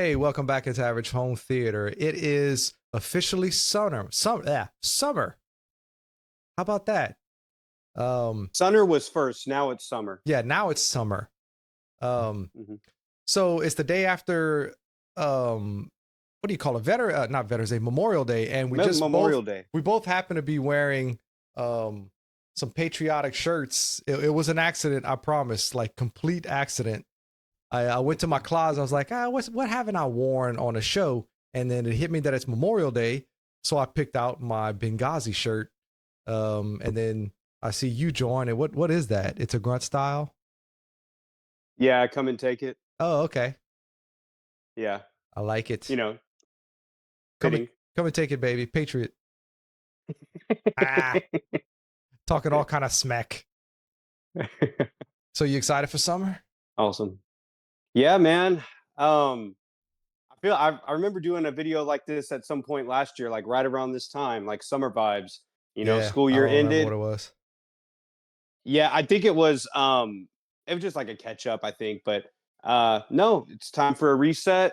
Hey, welcome back into Average Home Theater. It is officially summer. Summer. How about that? Summer was first. Now it's summer. Yeah, now it's summer. Mhm. So it's the day after what do you call it? Not Veterans Day, Memorial Day, and Memorial Day. we both happen to be wearing some patriotic shirts. It was an accident, I promise, like complete accident. I went to my closet. I was like, what haven't I worn on a show? And then it hit me that it's Memorial Day, so I picked out my Benghazi shirt. And then I see you join it. What is that? It's a grunt style. Yeah, come and take it. Oh, okay. Yeah, I like it. you know, Come and fitting. come and take it, baby. Patriot. Ah, talking all kind of smack. So you excited for summer? Awesome. Yeah, man. I remember doing a video like this at some point last year, like right around this time, like summer vibes. Yeah, School I year don't remember what ended. it was. Yeah, I think it was just like a catch up, I think. But no, it's time for a reset,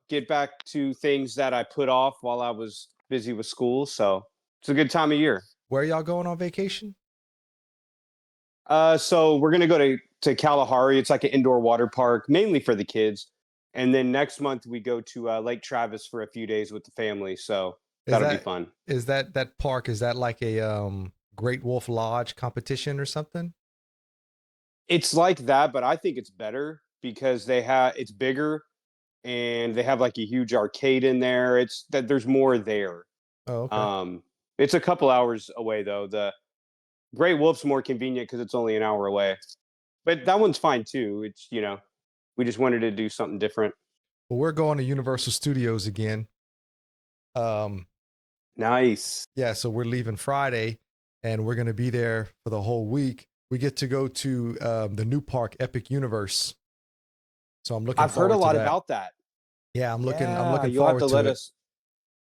get back to things that I put off while I was busy with school. So it's a good time of year. Where y'all going on vacation? So we're gonna go to Kalahari. It's like an indoor water park, mainly for the kids. And then next month we go to Lake Travis for a few days with the family. So Is that'll be that fun. that park? Is that like a Great Wolf Lodge competition or something? It's like that, but I think it's better because it's bigger and they have like a huge arcade in there. It's that there's more there. Oh, okay. Um, it's a couple hours away though. The Great Wolf's more convenient because it's only an hour away, but that one's fine too. It's we just wanted to do something different. Well, we're going to Universal Studios again. Um, Nice. yeah, so we're leaving Friday, and we're gonna be there for the whole week. We get to go to the new park, Epic Universe. So I'm looking I've heard a forward to lot that. about that. Yeah, I'm Yeah, looking you'll have forward to to let it. us.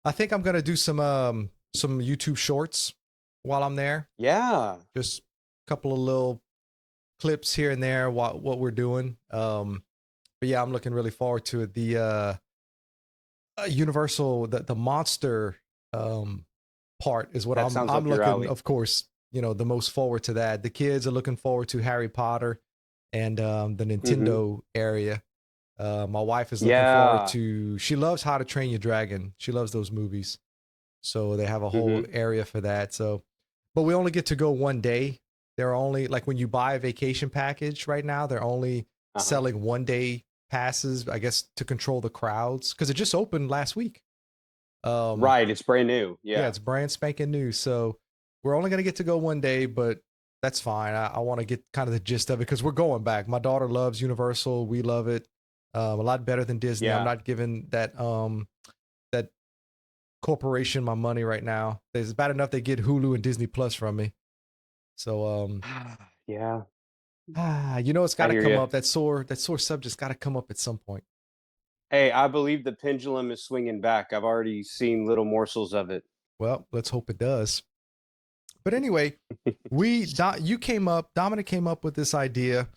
I think I'm gonna do some YouTube shorts while I'm there. Yeah. Just a couple of little clips here and there what we're doing. But yeah, I'm looking really forward to it. The Universal, the monster um part is what That sounds I'm up your looking, alley. of course, the most forward to that. The kids are looking forward to Harry Potter and the Hmm. Nintendo area. My wife is looking forward Yeah. to, she loves How to Train Your Dragon. She loves those movies. So they have a whole Hmm. area for that. So, but we only get to go one day. They're only, like, when you buy a vacation package right now, they're only Uh-huh. selling 1 day passes, I guess, to control the crowds, because it just opened last week. Um, Right. It's brand new. yeah, Yeah. it's brand spanking new. So we're only gonna get to go one day, but that's fine. I want to get kind of the gist of it because we're going back. My daughter loves Universal. We love it a lot better than Disney. I'm Yeah. not giving that corporation my money right now. It's bad enough they get Hulu and Disney Plus from me. So Yeah. it's got I to hear come you. up. That sore subject's got to come up at some point. Hey, I believe the pendulum is swinging back. I've already seen little morsels of it. Well, let's hope it does. But anyway, Dominic came up with this idea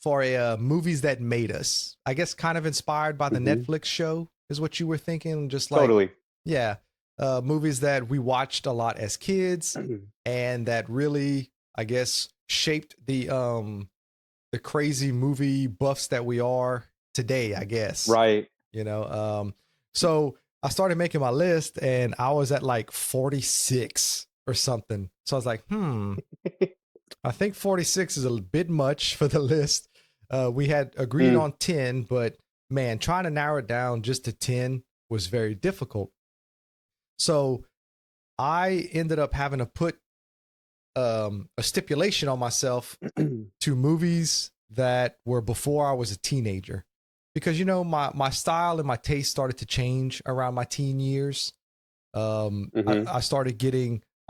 for a movies that made us. I guess kind of inspired by the Hmm. Netflix show is what you were thinking. Just like, Totally. yeah, movies that we watched a lot as kids and that really, I guess, shaped the crazy movie buffs that we are today, I guess. Right. You know, so I started making my list and I was at like 46 or something. So I was like, I think 46 is a bit much for the list. We had agreed Mm. on 10, but man, trying to narrow it down just to 10 was very difficult. So I ended up having to put a stipulation on myself to movies that were before I was a teenager. Because my style and my taste started to change around my teen years. Hmm.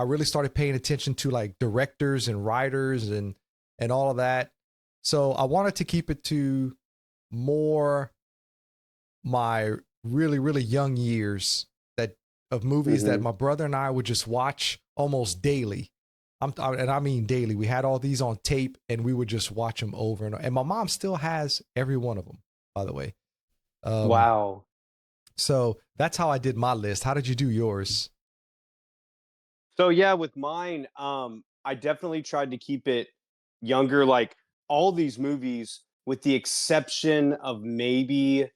I really started paying attention to like directors and writers and all of that. So I wanted to keep it to more my really, really young years that of movies that Hmm. my brother and I would just watch almost daily. And I mean daily. We had all these on tape and we would just watch them over and my mom still has every one of them, by the way. Wow. So that's how I did my list. How did you do yours? So yeah, with mine, I definitely tried to keep it younger. Like all these movies, with the exception of maybe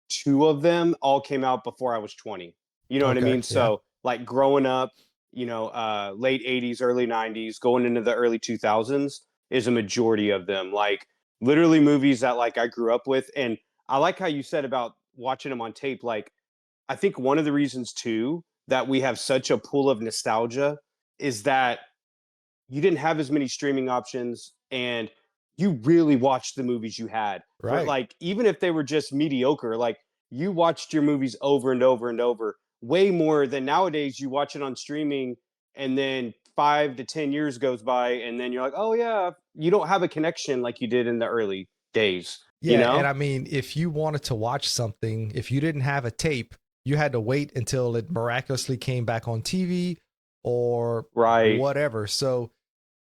two of them, all came out before I was 20. You know what I Okay, mean? yeah. So like growing up, late 80s, early 90s, going into the early 2000s is a majority of them. Like literally movies that like I grew up with. And I like how you said about watching them on tape. Like I think one of the reasons too that we have such a pool of nostalgia is that you didn't have as many streaming options and you really watched the movies you had for Right. like even if they were just mediocre, like you watched your movies over and over and over way more than nowadays. You watch it on streaming and then 5 to 10 years goes by and then you're like, oh yeah, you don't have a connection like you did in the early days, you Yeah, and know? I mean, if you wanted to watch something, if you didn't have a tape, you had to wait until it miraculously came back on TV or Right. whatever. So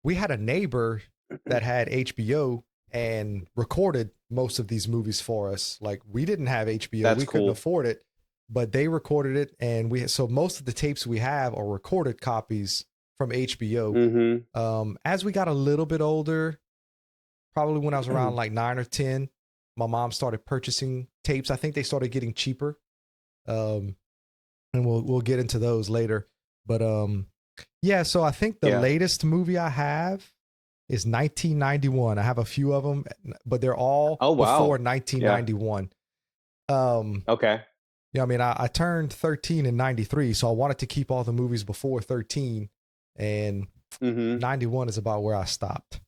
we had a neighbor that had HBO and recorded most of these movies for us. Like we didn't have HBO, That's we couldn't cool. afford it, but they recorded it, and so most of the tapes we have are recorded copies from HBO. Mm-hmm. As we got a little bit older, probably when I was around like 9 or 10, my mom started purchasing tapes. I think they started getting cheaper. Um, and we'll get into those later. But yeah, so I think the Yeah. latest movie I have is 1991. I have a few of them, but they're all Oh before wow. Yeah. 1991. Um, Okay. yeah, I mean, I turned 13 in 93, so I wanted to keep all the movies before 13, and Mm-hmm. 91 is about where I stopped.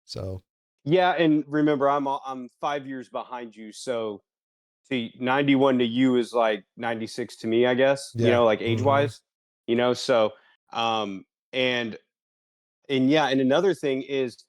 So, Yeah, and remember, I'm 5 years behind you, so to 91 to you is like 96 to me, I guess. yeah. Like age Hmm. wise, So, um, and yeah, and another thing is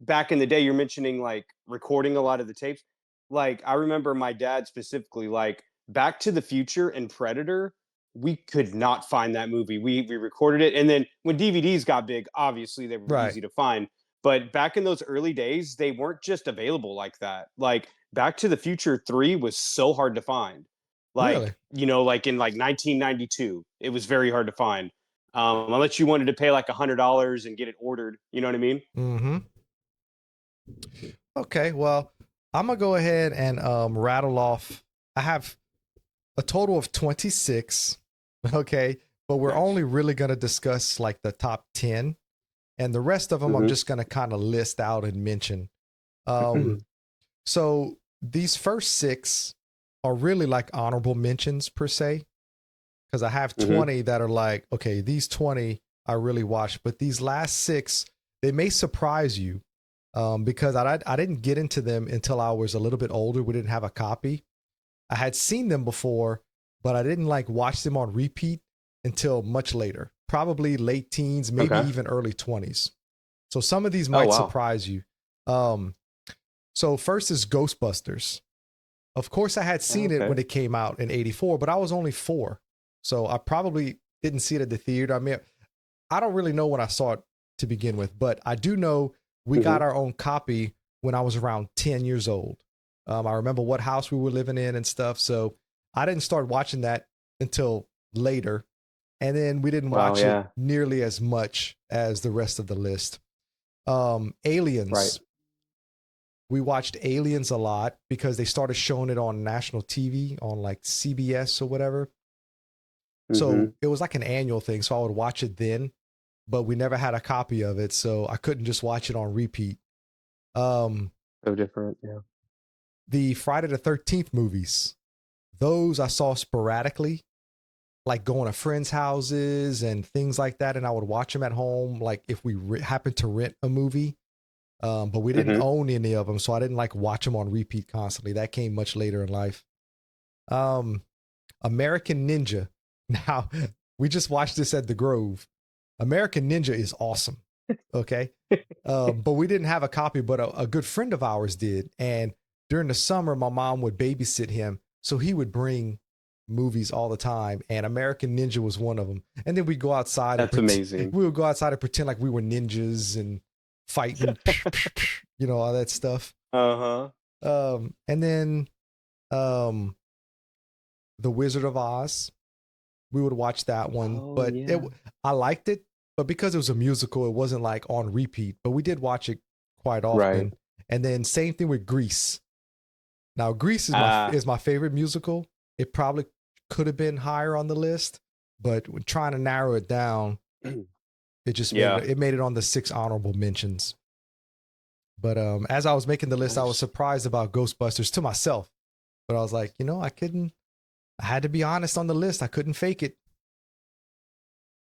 back in the day, you're mentioning like recording a lot of the tapes. Like I remember my dad specifically, like Back to the Future and Predator. We could not find that movie. We recorded it, and then when DVDs got big, obviously they were Right. easy to find. But back in those early days, they weren't just available like that. Like Back to the Future 3 was so hard to find. Really? Like in like 1992, it was very hard to find. Unless you wanted to pay like $100 and get it ordered. You know what I mean? Hmm. Okay, well, I'm gonna go ahead and rattle off. I have a total of 26. Okay, but we're Nice. only really gonna discuss like the top 10, and the rest of them I'm Mm-hmm. just gonna kind of list out and mention. Um, so these first six are really like honorable mentions per se, because I have Mm-hmm. 20 that are like, okay, these 20 I really watched, but these last six, they may surprise you, because I didn't get into them until I was a little bit older. We didn't have a copy. I had seen them before, but I didn't like watch them on repeat until much later, probably late teens, maybe Okay. even early 20s. So some of these Oh might wow. surprise you. Um, so first is Ghostbusters. Of course, I had seen it when Okay. it came out in '84, but I was only 4. So I probably didn't see it at the theater. I mean, I don't really know when I saw it to begin with, but I do know we got Mm-hmm. our own copy when I was around 10 years old. I remember what house we were living in and stuff. So I didn't start watching that until later. And then we didn't Wow. watch it Yeah. nearly as much as the rest of the list. Right. Aliens. We watched Aliens a lot because they started showing it on national TV on like CBS or whatever. Mm-hmm. So it was like an annual thing. So I would watch it then, but we never had a copy of it. So I couldn't just watch it on repeat. Um, So different. Yeah. the Friday the 13th movies, those I saw sporadically, like going to friends' houses and things like that. And I would watch them at home, like if we happened to rent a movie. But we didn't Mm-hmm. own any of them. So I didn't like watch them on repeat constantly. That came much later in life. Um, American Ninja. Now, we just watched this at the Grove. American Ninja is awesome. Okay. But we didn't have a copy, but a good friend of ours did. And during the summer, my mom would babysit him. So he would bring movies all the time. And American Ninja was one of them. And then we'd go outside and That's amazing. we would go outside and pretend like we were ninjas and fighting, all that stuff. Uh-huh. And then Um, The Wizard of Oz. We would watch that one, Oh but yeah. I liked it, but because it was a musical, it wasn't like on repeat. But we did watch it quite Right. often. And then same thing with Grease. Now, Grease Ah, is my favorite musical. It probably could have been higher on the list, but when trying to narrow it down, it just yeah. made it on the 6 honorable mentions. But as I was making the list, I was Nice. surprised about Ghostbusters to myself. But I was like, I had to be honest on the list. I couldn't fake it.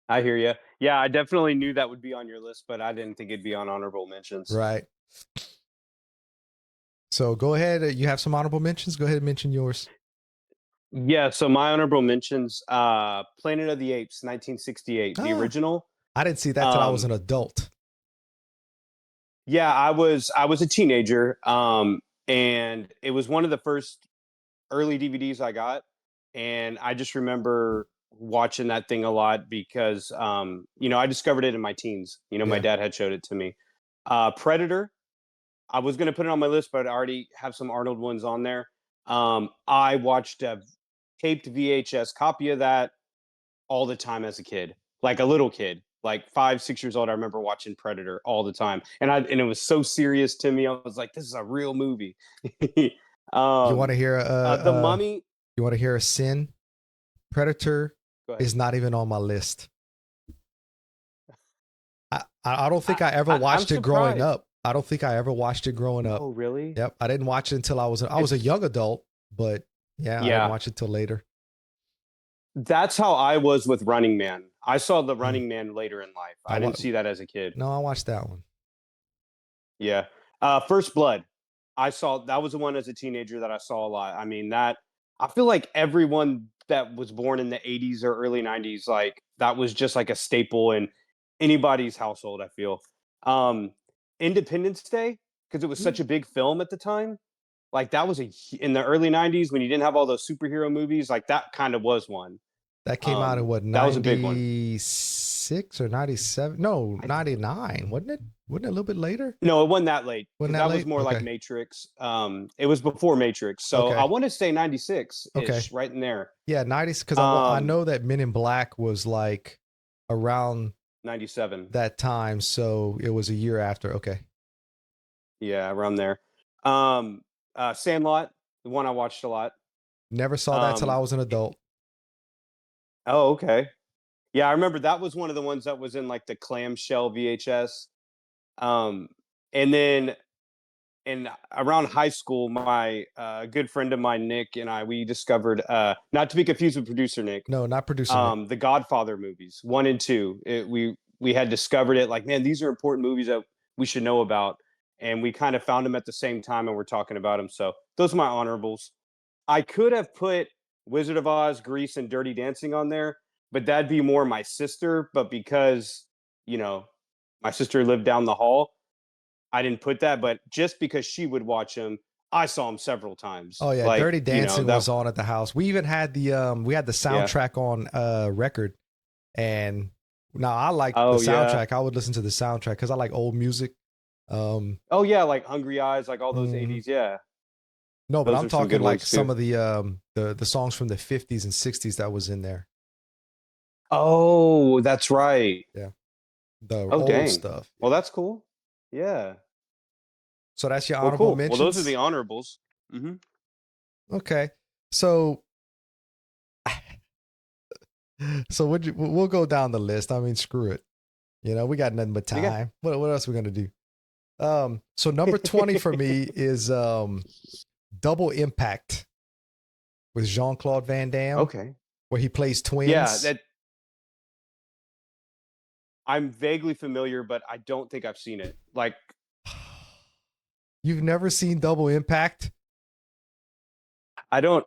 I hear you. Yeah, I definitely knew that would be on your list, but I didn't think it'd be on honorable mentions. Right. So go ahead. You have some honorable mentions. Go ahead and mention yours. Yeah, so my honorable mentions, Planet of the Apes, 1968, the Ah, original. I didn't see that till I was Um, an adult. yeah, I was a teenager, and it was one of the first early DVDs I got, and I just remember watching that thing a lot because, I discovered it in my teens. My Yeah. dad had showed it to me. Predator, I was gonna put it on my list, but I already have some Arnold ones on there. I watched a taped VHS copy of that all the time as a kid, like a little kid, like 5, 6 years old. I remember watching Predator all the time, and it was so serious to me. I was like, "This is a real movie." You want to um, hear the Mummy. you want to hear a sin? Predator Go ahead. is not even on my list. I don't think I ever I'm watched it growing surprised. up. I don't think I ever watched it growing up. No, really? Yep, I didn't watch it until I was a It's young adult, but yeah, I didn't Yeah. watch it till later. That's how I was with Running Man. I saw the Mm. Running Man later in life. I I wa- didn't see that as a kid. no, I watched that one. Yeah. First Blood. I saw that was the one as a teenager that I saw a lot. I mean, that I feel like everyone that was born in the 80s or early 90s, like that was just like a staple in anybody's household, I feel. Um, Independence Day, because it was Mm. such a big film at the time. Like that was in the early 90s when you didn't have all those superhero movies, like that kind of was one. That came out in what, That was a big one. 96 or 97? No, I 99, wasn't it? Wasn't it a little bit later? No, it wasn't that late Wasn't because that that was late? more like Okay. Matrix. It was before Matrix, so I Okay. want to say 96 Okay. ish, right in there. Yeah, 90s, because I Um, know that Men in Black was like around 97. that time, so it was a year after. Okay. Yeah, around there. Um, Sandlot, the one I watched a lot. Never saw that till I Um, was an adult. oh, okay. Yeah, I remember that was one of the ones that was in like the clamshell VHS. Um, and then and around high school, my good friend of mine, Nick, and we discovered, not to be confused with producer Nick, No, not producer Nick. the Godfather movies, 1 and 2. We had discovered it, like, man, these are important movies that we should know about, and we kind of found them at the same time, and we're talking about them. So those are my honorables. I could have put Wizard of Oz, Grease, and Dirty Dancing on there, but that'd be more my sister. But because you know my sister lived down the hall, I didn't put that. But just because she would watch them, I saw them several times. Oh yeah, Like Dirty Dancing that. was on at the house. We even had the Yeah. soundtrack on record, and now I like the Oh yeah. soundtrack. I would listen to the soundtrack because I like old music. Um, Oh yeah, like Hungry Eyes, like all those mhm. 80s. Yeah, No, but those I'm are some talking good like ones too. some of the songs from the 50s and 60s that was in there. Oh, that's right. Yeah, the Oh old dang. stuff. Well, Yeah. that's cool. Yeah. So that's your Well, honorable cool. Well, those are the mentions. honorables. Hmm. Okay. So we'll go down the list. I mean, screw it. We got nothing but Okay. time. What else are we gonna do? So number 20 for me is Double Impact with Jean-Claude Van Damme, Okay. where he plays Yeah, twins. that I'm vaguely familiar, but I don't think I've seen it. Like, You've never seen Double Impact? I don't.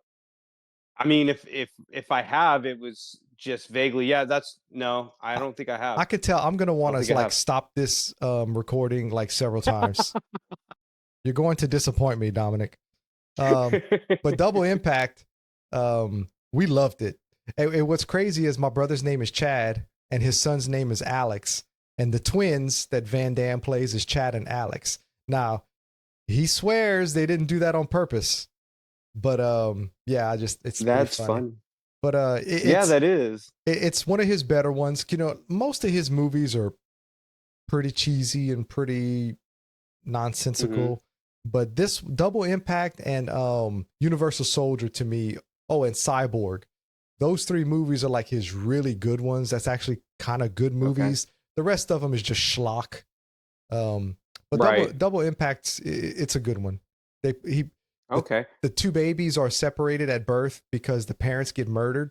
I mean, if I have, it was just vaguely. Yeah, that's no. I I, don't think I have. I could tell I'm gonna I want don't think to I like have. stop this recording like several times. You're going to disappoint me, Dominic. But Double Impact, we loved it. And what's crazy is my brother's name is Chad and his son's name is Alex. And the twins that Van Damme plays is Chad and Alex. Now, he swears they didn't do that on purpose. But yeah, it's pretty That's funny. fun. But Yeah, that is. it's one of his better ones. You know, most of his movies are pretty cheesy and pretty Hmm. nonsensical. But this Double Impact and Universal Soldier to me, oh, and Cyborg, those three movies are like his really good ones. That's actually kind of good Okay. movies. The rest of them is just schlock. Um, but Right. Double Impact, it's a good one. They he the Okay. the two babies are separated at birth because the parents get murdered.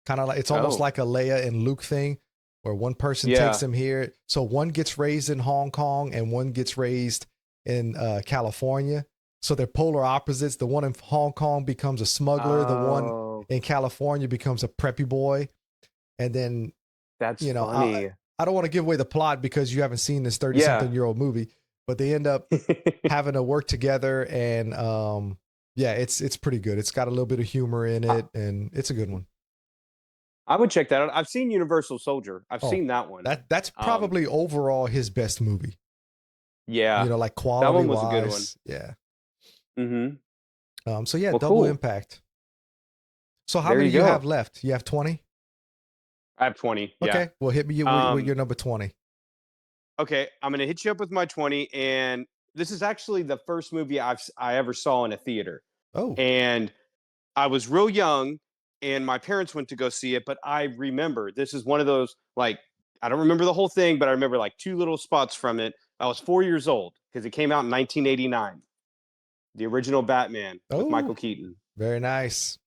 Kind of like it's almost Oh, like a Leia and Luke thing, where one person takes yeah. them here. So one gets raised in Hong Kong and one gets raised in California. So they're polar opposites. The one in Hong Kong becomes a smuggler. The one Oh, in California becomes a preppy boy. And then, that's you know, funny. I don't want to give away the plot because you haven't seen this 30 Yeah. something year old movie, but they end up having to work together. And yeah, it's pretty good. It's got a little bit of humor in I, it, and it's a good one. I would check that out. I've seen Universal Soldier. I've Oh, seen that one. that's Um, probably overall his best movie. yeah, You know, like that quality one was a good one. wise, yeah. Hmm. So yeah, Well, Double cool. Impact. So how There many you you have go. left? You have 20. I have 20. Yeah. Okay, well hit me with Um, your number 20. okay, I'm gonna hit you up with my 20, and this is actually the first movie I ever saw in a theater. Oh, And I was real young, and my parents went to go see it, but I remember this is one of those, like, I don't remember the whole thing, but I remember like two little spots from it. I was 4 years old because it came out in 1989, the original Batman with oh, Michael Keaton. very nice.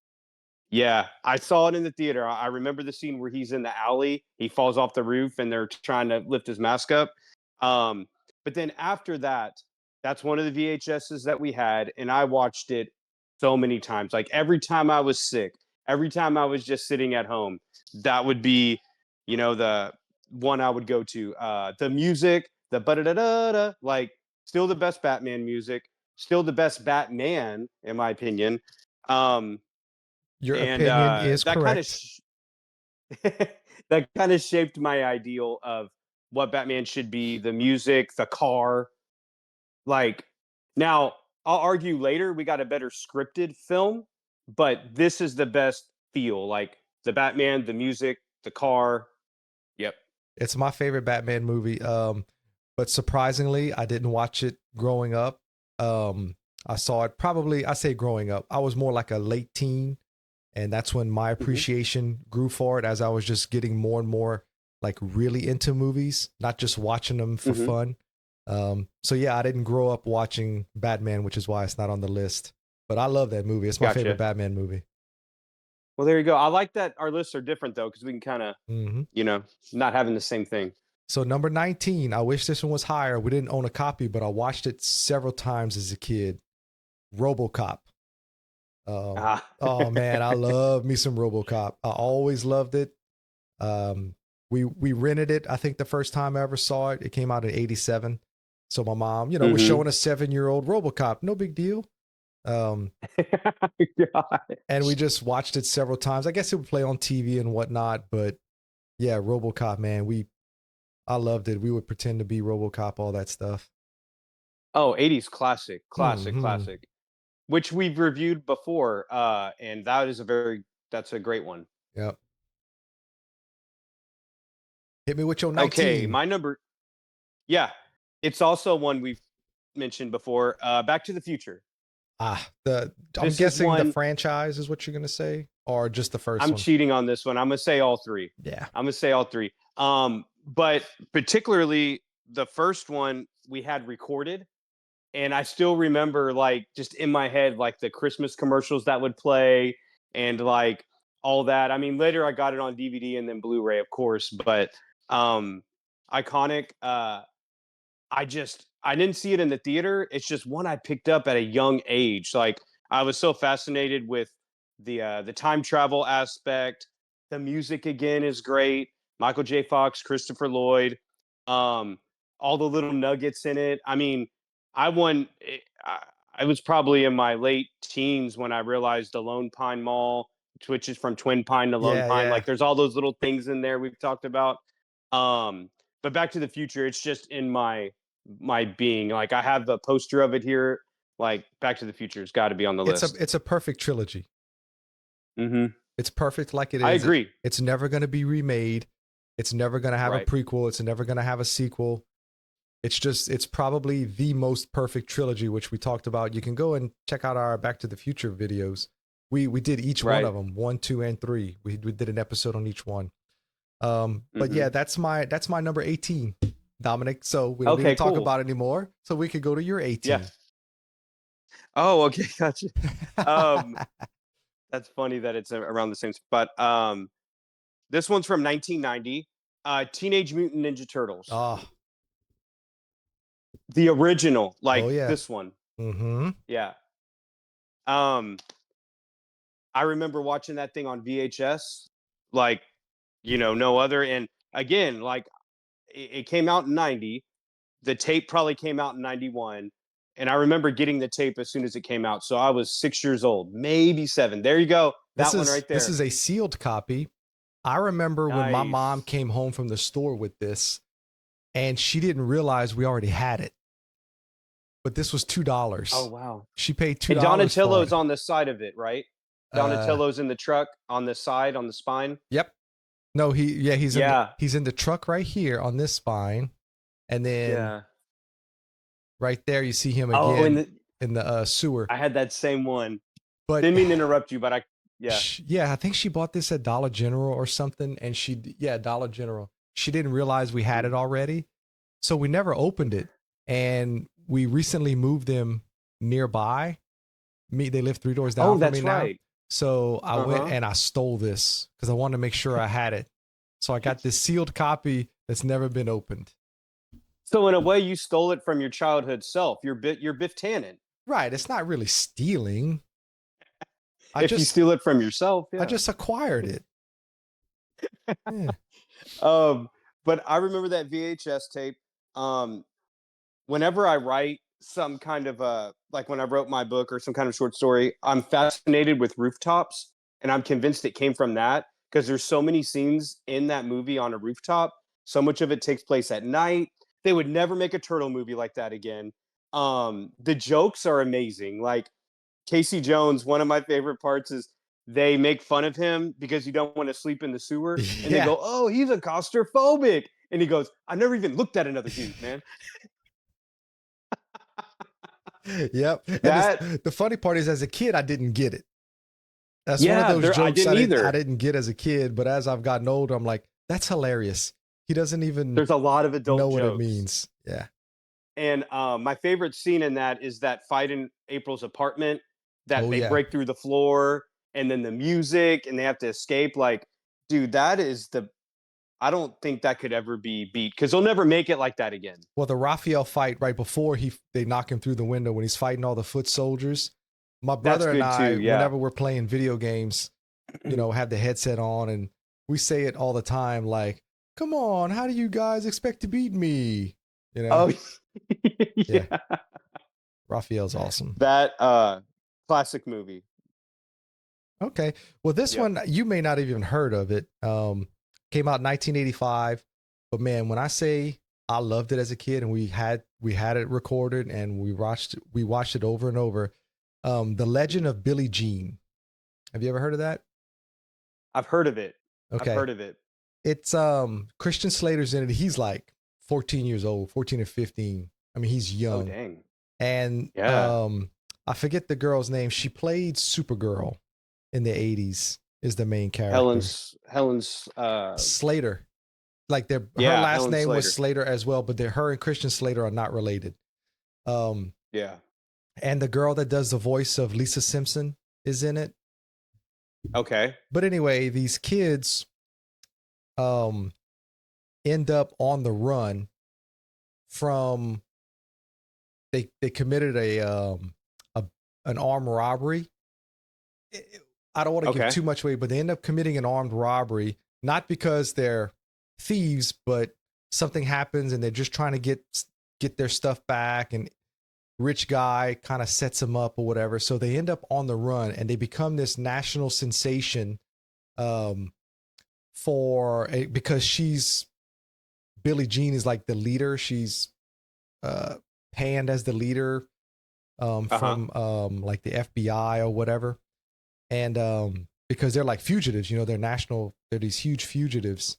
Yeah, I saw it in the theater. I remember the scene where he's in the alley, he falls off the roof, and they're trying to lift his mask up. Um, but then after that, that's one of the VHSs that we had, and I watched it so many times. Like every time I was sick, every time I was just sitting at home, that would be, the one I would go to. The music, the ba da da da da, like still the best Batman music, still the best Batman in my opinion. Um, Your and opinion is that kind of correct. that kind of shaped my ideal of what Batman should be, the music, the car. Like now, I'll argue later we got a better scripted film, but this is the best feel. Like the Batman, the music, the car. Yep. It's my favorite Batman movie. But surprisingly, I didn't watch it growing up. I saw it probably, I say growing up. I was more like a late teen, and that's when my Hmm. appreciation grew for it as I was just getting more and more like really into movies, not just watching them for Hmm. fun. So yeah, I didn't grow up watching Batman, which is why it's not on the list. But I love that movie. It's my favorite Gotcha. Batman movie. Well, there you go. I like that our lists are different though, because we can kind of, Hmm. not having the same thing. So number 19, I wish this one was higher. We didn't own a copy, but I watched it several times as a kid. RoboCop. Ah. Oh man, I love me some RoboCop. I always loved it. Um, we rented it. I think the first time I ever saw it, it came out in '87. So my mom, was Hmm. showing a 7-year-old RoboCop. No big deal. Um, and we Gosh. just watched it several times. I guess it would play on TV and whatnot, but yeah, RoboCop, man, I loved it. We would pretend to be RoboCop, all that stuff. Oh, 80s classic, classic, Hmm. classic, which we've reviewed before, and that's a great one. Yep. Hit me with your Okay, 19. my number, yeah, it's also one we've mentioned before. Back to the Future. I'm This is guessing the one franchise is what you're gonna say, or just the first I'm one. cheating on this one. I'm gonna say all three. Yeah. I'm gonna say all three. But particularly the first one we had recorded, and I still remember like just in my head like the Christmas commercials that would play and like all that. I mean, later I got it on DVD and then Blu-ray, of course, but um iconic. I didn't see it in the theater. It's just one I picked up at a young age. Like I was so fascinated with the time travel aspect. The music again is great. Michael J. Fox, Christopher Lloyd, um, all the little nuggets in it. I mean, I won. I was probably in my late teens when I realized the Lone Pine Mall switches from Twin Pine to Lone Yeah, Pine. yeah. Like, there's all those little things in there we've talked about. But Back to the Future, it's just in my being. Like I have the poster of it here like Back to the Future has got to be on the list. It's a perfect trilogy. It's perfect like it is. I agree. It's never going to be remade. It's never going to have a Right. prequel. It's never going to have a sequel. It's probably the most perfect trilogy, which we talked about. You can go and check out our Back to the Future videos. We did each one Right. of them, 1, 2, and 3. We did an episode on each one. But yeah, that's my number 18, Dominic. So we don't need to talk cool. about it anymore. So we could go to your 18. Yeah. Oh, okay, gotcha. That's funny that it's around the same spot. This one's from 1990. Teenage Mutant Ninja Turtles. Oh, The original, like oh yeah. this one. Mm-hmm. Yeah. I remember watching that thing on VHS, like, no other. And again, like it came out in 90. The tape probably came out in 91. And I remember getting the tape as soon as it came out. So I was 6 years old, maybe 7. There you go. That one right there. This is a sealed copy. I remember when my Nice. mom came home from the store with this, and she didn't realize we already had it. But this was $2. Oh, wow. She paid $2. And Donatello's on the side of it, right? Donatello's in the truck on the side, on the spine. Yep. No, he's in the truck right here on this spine, and then right there you see him again in the sewer. I had that same one. But didn't mean to interrupt you, but I think she bought this at Dollar General or something, and Dollar General. She didn't realize we had it already, so we never opened it. And we recently moved them nearby. They live 3 doors down from me now. Right. So I went and I stole this because I wanted to make sure I had it. So I got this sealed copy that's never been opened. So in a way, you stole it from your childhood self. You're Biff Tannen. Right. It's not really stealing. You steal it from yourself, I just acquired it. Yeah. But I remember that VHS tape. Whenever I write some kind of like when I wrote my book or some kind of short story, I'm fascinated with rooftops, and I'm convinced it came from that because there's so many scenes in that movie on a rooftop. So much of it takes place at night. They would never make a turtle movie like that again. The jokes are amazing. Like Casey Jones, one of my favorite parts is they make fun of him because you don't want to sleep in the sewer. And they go, oh, he's a claustrophobic. And he goes, I never even looked at another dude, man. Yep. And the funny part is, as a kid, I didn't get it. That's one of those jokes I didn't get as a kid. But as I've gotten older, I'm like, that's hilarious. He doesn't even There's a lot of adult know jokes. what it means. Yeah. And my favorite scene in that is that fight in April's apartment that they break through the floor, and then the music, and they have to escape. Like, dude, that is I don't think that could ever be beat because they'll never make it like that again. Well, the Raphael fight right before they knock him through the window when he's fighting all the foot soldiers. My brother and I, whenever we're playing video games, have the headset on, and we say it all the time, like, come on, how do you guys expect to beat me? Oh, yeah. Raphael's awesome. That classic movie. Okay. Well, this one, you may not have even heard of it. Came out in 1985. But man, when I say I loved it as a kid, and we had it recorded and we watched it over and over. The Legend of Billie Jean. Have you ever heard of that? I've heard of it. Okay. I've heard of it. It's Christian Slater's in it. He's like 14 years old, 14 or 15. I mean, he's young. Oh, dang. And I forget the girl's name. She played Supergirl in the 80s, is the main character. Helen's Slater. Like her last Helen name Slater. was Slater as well, but her and Christian Slater are not related. Yeah. And the girl that does the voice of Lisa Simpson is in it. Okay. But anyway, these kids end up on the run from they committed an armed robbery. I don't want to give too much away, but they end up committing an armed robbery, not because they're thieves, but something happens and they're just trying to get their stuff back, and rich guy kind of sets them up or whatever. So they end up on the run and they become this national sensation because Billie Jean is like the leader. She's panned as the leader from like the FBI or whatever. And because they're like fugitives, you know, they're these huge fugitives,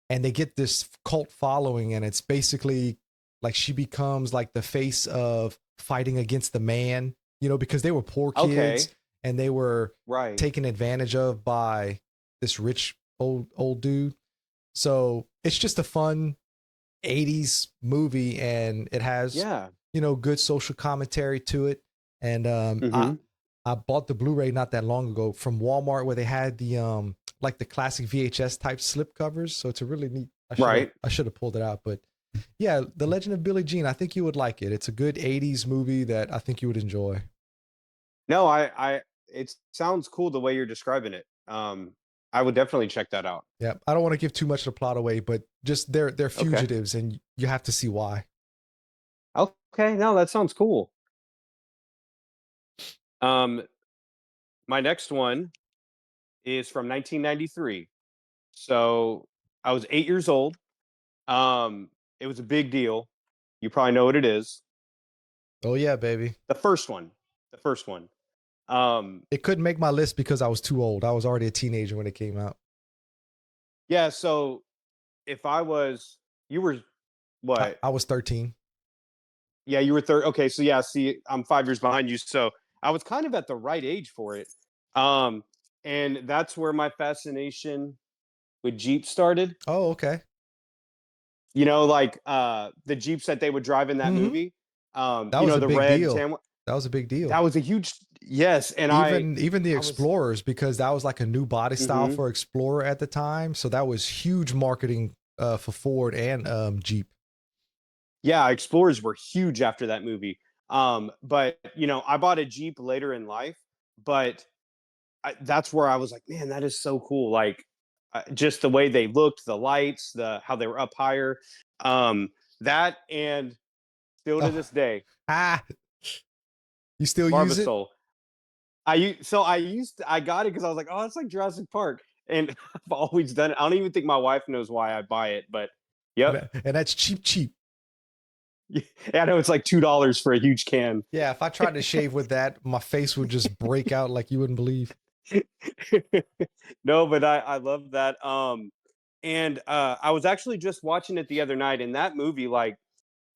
and they get this cult following, and it's basically like she becomes like the face of fighting against the man, you know, because they were poor kids and they were taken advantage of by this rich old dude. So it's just a fun 80s movie, and it has, you know, good social commentary to it. And I bought the Blu-ray not that long ago from Walmart, where they had the like the classic VHS type slip covers. So it's a really neat. I should have pulled it out, but yeah, The Legend of Billie Jean. I think you would like it. It's a good 80s movie that I think you would enjoy. No, it sounds cool the way you're describing it. I would definitely check that out. Yeah, I don't want to give too much of the plot away, but just they're fugitives, and you have to see why. Okay, no, that sounds cool. My next one is from 1993. So I was 8 years old. It was a big deal. You probably know what it is. Oh yeah, baby. The first one. It couldn't make my list because I was too old. I was already a teenager when it came out. Yeah, so if you were what? I was 13. Yeah, you were 30. Okay, so yeah, see, I'm 5 years behind you, so I was kind of at the right age for it. And that's where my fascination with Jeep started. Oh, okay. You know, like the Jeeps that they would drive in that movie. That was a big deal. That was a big deal. That was a huge and even the Explorers, because that was like a new body style for Explorer at the time. So that was huge marketing for Ford and Jeep. Yeah, Explorers were huge after that movie. But you know, I bought a Jeep later in life, but that's where I was like, man, that is so cool. Like just the way they looked, the lights, how they were up higher. That, and still to this day. You still use it? I got it because I was like, oh, it's like Jurassic Park. And I've always done it. I don't even think my wife knows why I buy it, but yep. And that's cheap. Yeah, I know it's like $2 for a huge can. Yeah, if I tried to shave with that, my face would just break out like you wouldn't believe. No, but I love that. And I was actually just watching it the other night, and that movie, like,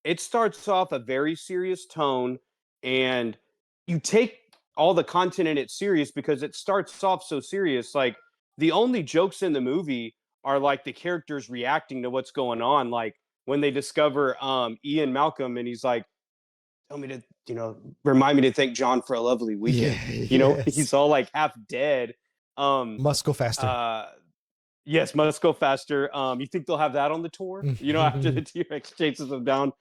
it starts off a very serious tone, and you take all the content in it serious because it starts off so serious. Like, the only jokes in the movie are like the characters reacting to what's going on. Like when they discover Ian Malcolm, and he's like, tell me to, you know, remind me to thank John for a lovely weekend. Yeah, you know, he's all like half dead. Must go faster. Yes, must go faster. You think they'll have that on the tour? You know, after the T-Rex chases them down.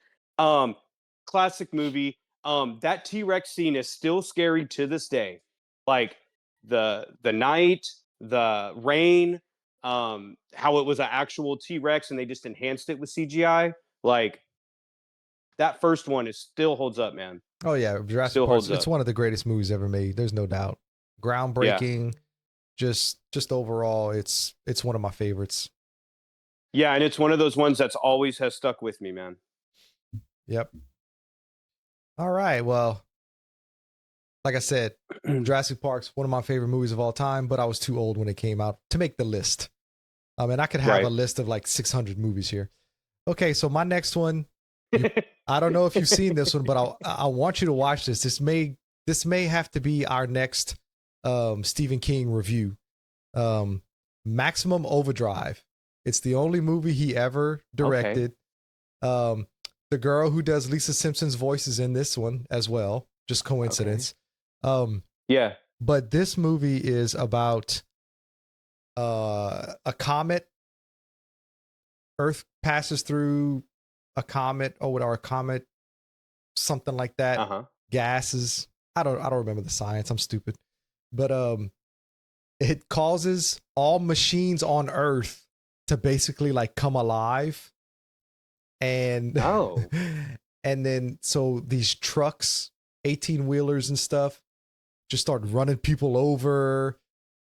Classic movie. That T-Rex scene is still scary to this day. Like the night, the rain, how it was an actual T-Rex and they just enhanced it with CGI. Like that first one still holds up, man. Oh yeah, Jurassic Park. It's one of the greatest movies ever made. There's no doubt. Groundbreaking. Yeah. Just overall, it's one of my favorites. Yeah, and it's one of those ones that's always has stuck with me, man. Yep. All right. Well, like I said, Jurassic Park's one of my favorite movies of all time, but I was too old when it came out to make the list. And I could have a list of like 600 movies here. Okay, so my next one, I don't know if you've seen this one, but I want you to watch this. This may have to be our next Stephen King review. Maximum Overdrive. It's the only movie he ever directed. Okay. The girl who does Lisa Simpson's voice is in this one as well. Just coincidence. Okay. Yeah. But this movie is about a comet. Earth passes through a comet, or a comet, something like that. Gases. I don't remember the science. I'm stupid. But it causes all machines on Earth to basically like come alive. And and then so these trucks, 18-wheelers and stuff, just start running people over.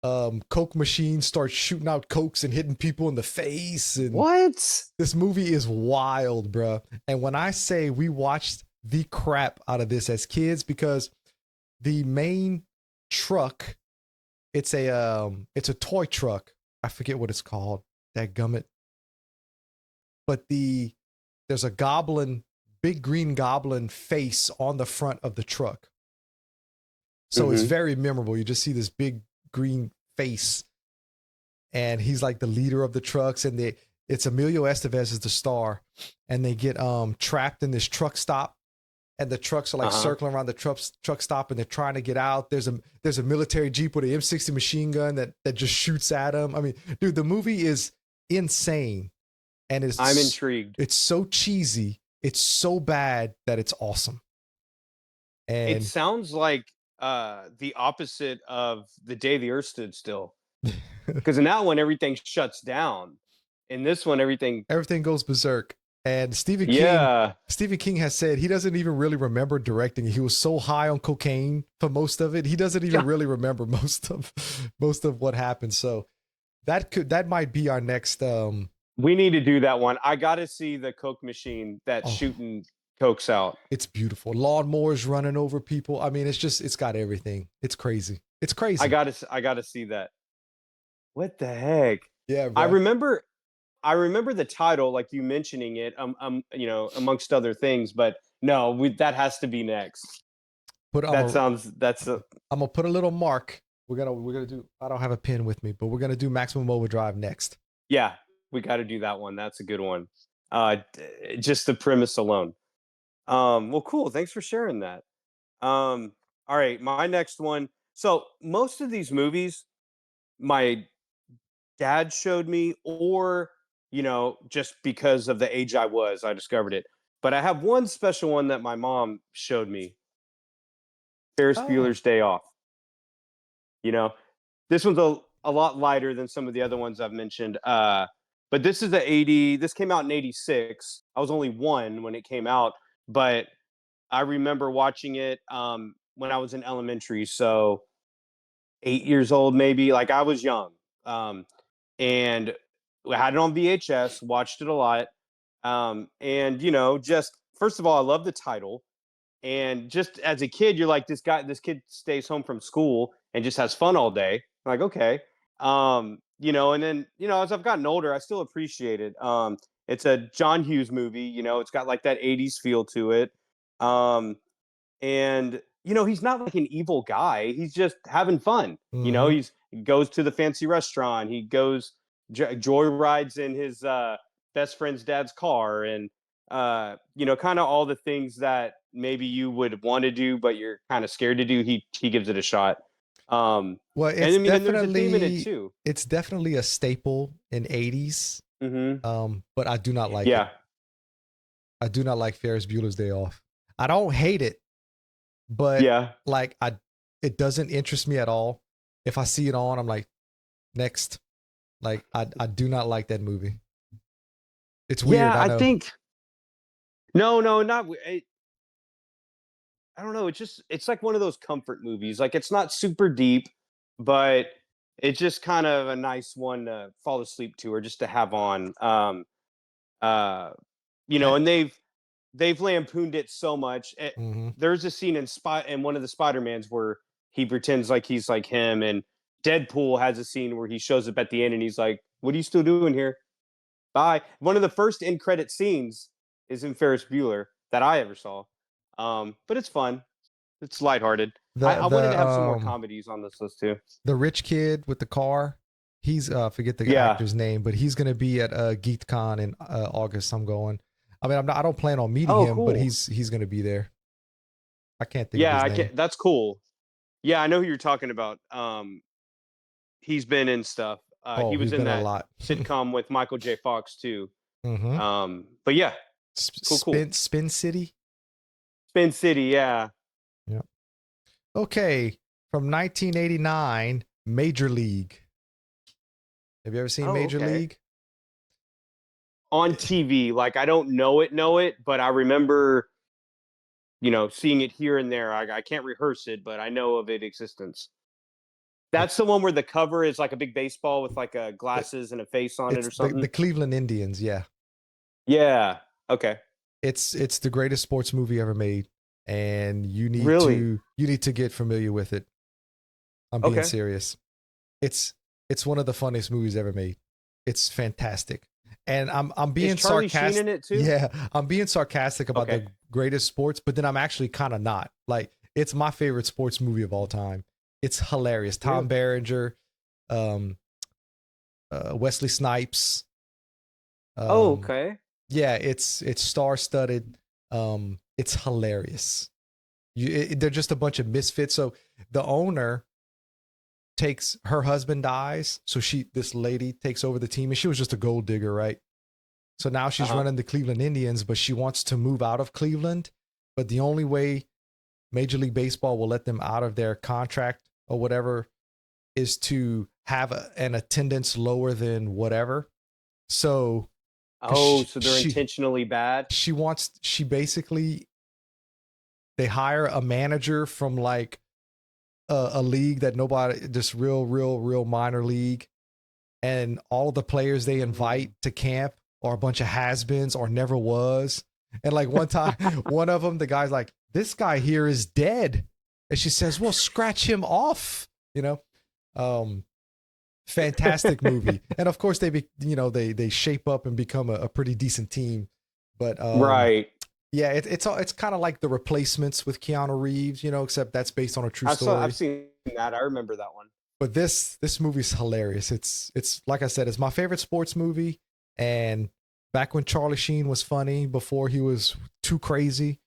Coke machines start shooting out Cokes and hitting people in the face. And what? This movie is wild, bruh. And when I say we watched the crap out of this as kids because the main truck, it's a toy truck. I forget what it's called. That gummit. But there's a goblin, big green goblin face on the front of the truck. So it's very memorable. You just see this big green face, and he's like the leader of the trucks, and it's Emilio Estevez is the star, and they get trapped in this truck stop, and the trucks are like circling around the truck stop, and they're trying to get out. There's a military Jeep with an M60 machine gun that just shoots at them. I mean, dude, the movie is insane, and I'm intrigued. It's so cheesy. It's so bad that it's awesome. And it sounds like the opposite of The Day the Earth Stood Still, because in that one everything shuts down. In this one, everything goes berserk. And Stephen King has said he doesn't even really remember directing. He was so high on cocaine for most of it. He doesn't even really remember most of what happened. So that might be our next. We need to do that one. I got to see the Coke machine that's shooting Cokes out. It's beautiful. Lawnmowers running over people. I mean, it's got everything. It's crazy. It's crazy. I gotta see that. What the heck? Yeah, bro. I remember the title, like you mentioning it, amongst other things, but no, that has to be next. I'm gonna put a little mark. We're gonna do. I don't have a pen with me, but we're gonna do Maximum Overdrive next. Yeah, we got to do that one. That's a good one. Just the premise alone. Well, cool. Thanks for sharing that. All right, my next one. So most of these movies, my dad showed me, or just because of the age I discovered it. But I have one special one that my mom showed me. Ferris Bueller's Day Off. This one's a lot lighter than some of the other ones I've mentioned. But this is this came out in 86. I was only 1 when it came out, but I remember watching it when I was in elementary, so 8 years old maybe. Like, I was young. And I had it on VHS, watched it a lot. And just first of all, I love the title. And just as a kid, you're like, this kid stays home from school and just has fun all day. I'm like, okay. And then, as I've gotten older, I still appreciate it. It's a John Hughes movie, it's got like that 80s feel to it. And he's not like an evil guy. He's just having fun. He goes to the fancy restaurant. He goes joyrides in his best friend's dad's car, and kind of all the things that maybe you would want to do, but you're kind of scared to do. He gives it a shot. Well, it's and there's a theme in it too. It's definitely a staple in 80s. But I do not like it. I do not like Ferris Bueller's Day Off. I don't hate it, but it doesn't interest me at all. If I see it on, I'm like, next. Like, I do not like that movie. It's weird. Yeah, I think. No, not. I don't know. It's like one of those comfort movies. Like, it's not super deep, but it's just kind of a nice one to fall asleep to, or just to have on. And they've lampooned it so much. There's a scene in one of the Spider-Mans where he pretends like he's like him, and Deadpool has a scene where he shows up at the end and he's like, "What are you still doing here? Bye." One of the first end credit scenes is in Ferris Bueller that I ever saw. But it's fun. It's lighthearted. I wanted to have some more comedies on this list too. The rich kid with the car, he's forget the actor's name, but he's gonna be at GeekCon in August. I'm going. I mean, I don't plan on meeting him, cool. But he's gonna be there. I can't think of his name. That's cool. Yeah, I know who you're talking about. He's been in stuff. He was in that sitcom with Michael J. Fox too. But yeah, cool. Spin City. Spin City, yeah. Yeah. Okay, from 1989, Major League. Have you ever seen Major League? On TV, like, I don't know it, but I remember, seeing it here and there. I can't rehearse it, but I know of its existence. That's the one where the cover is like a big baseball with like glasses and a face on it or something. The Cleveland Indians, yeah. Yeah. Okay. It's the greatest sports movie ever made, and Really? you need to get familiar with it. I'm being Okay. serious. It's it's one of the funniest movies ever made. It's fantastic. And I'm Is being Charlie Sheen sarcastic. in it too? Yeah, I'm being sarcastic about Okay. the greatest sports, but then I'm actually kind of not. Like it's my favorite sports movie of all time. It's hilarious. Tom Really? Berenger, um, Wesley Snipes. Oh, Um, okay. yeah, it's star studded. It's hilarious. They're just a bunch of misfits. So the owner takes her husband dies, so this lady takes over the team, and she was just a gold digger, right? So now she's Uh-huh. running the Cleveland Indians, but she wants to move out of Cleveland. But the only way Major League Baseball will let them out of their contract or whatever is to have an attendance lower than whatever. So, because Oh, so they're intentionally bad? she basically, they hire a manager from like a league that nobody, just real minor league, and all of the players they invite Mm. to camp are a bunch of has-beens or never was. And like one time, one of them, the guy's like, "This guy here is dead," and she says, "Well, scratch him off." You know, um, fantastic movie. And of course, they shape up and become a pretty decent team. But Right. yeah, it's kind of like The Replacements with Keanu Reeves, except that's based on a true I've story. seen that. I remember that one. But this movie's hilarious. It's like I said, it's my favorite sports movie. And back when Charlie Sheen was funny, before he was too crazy,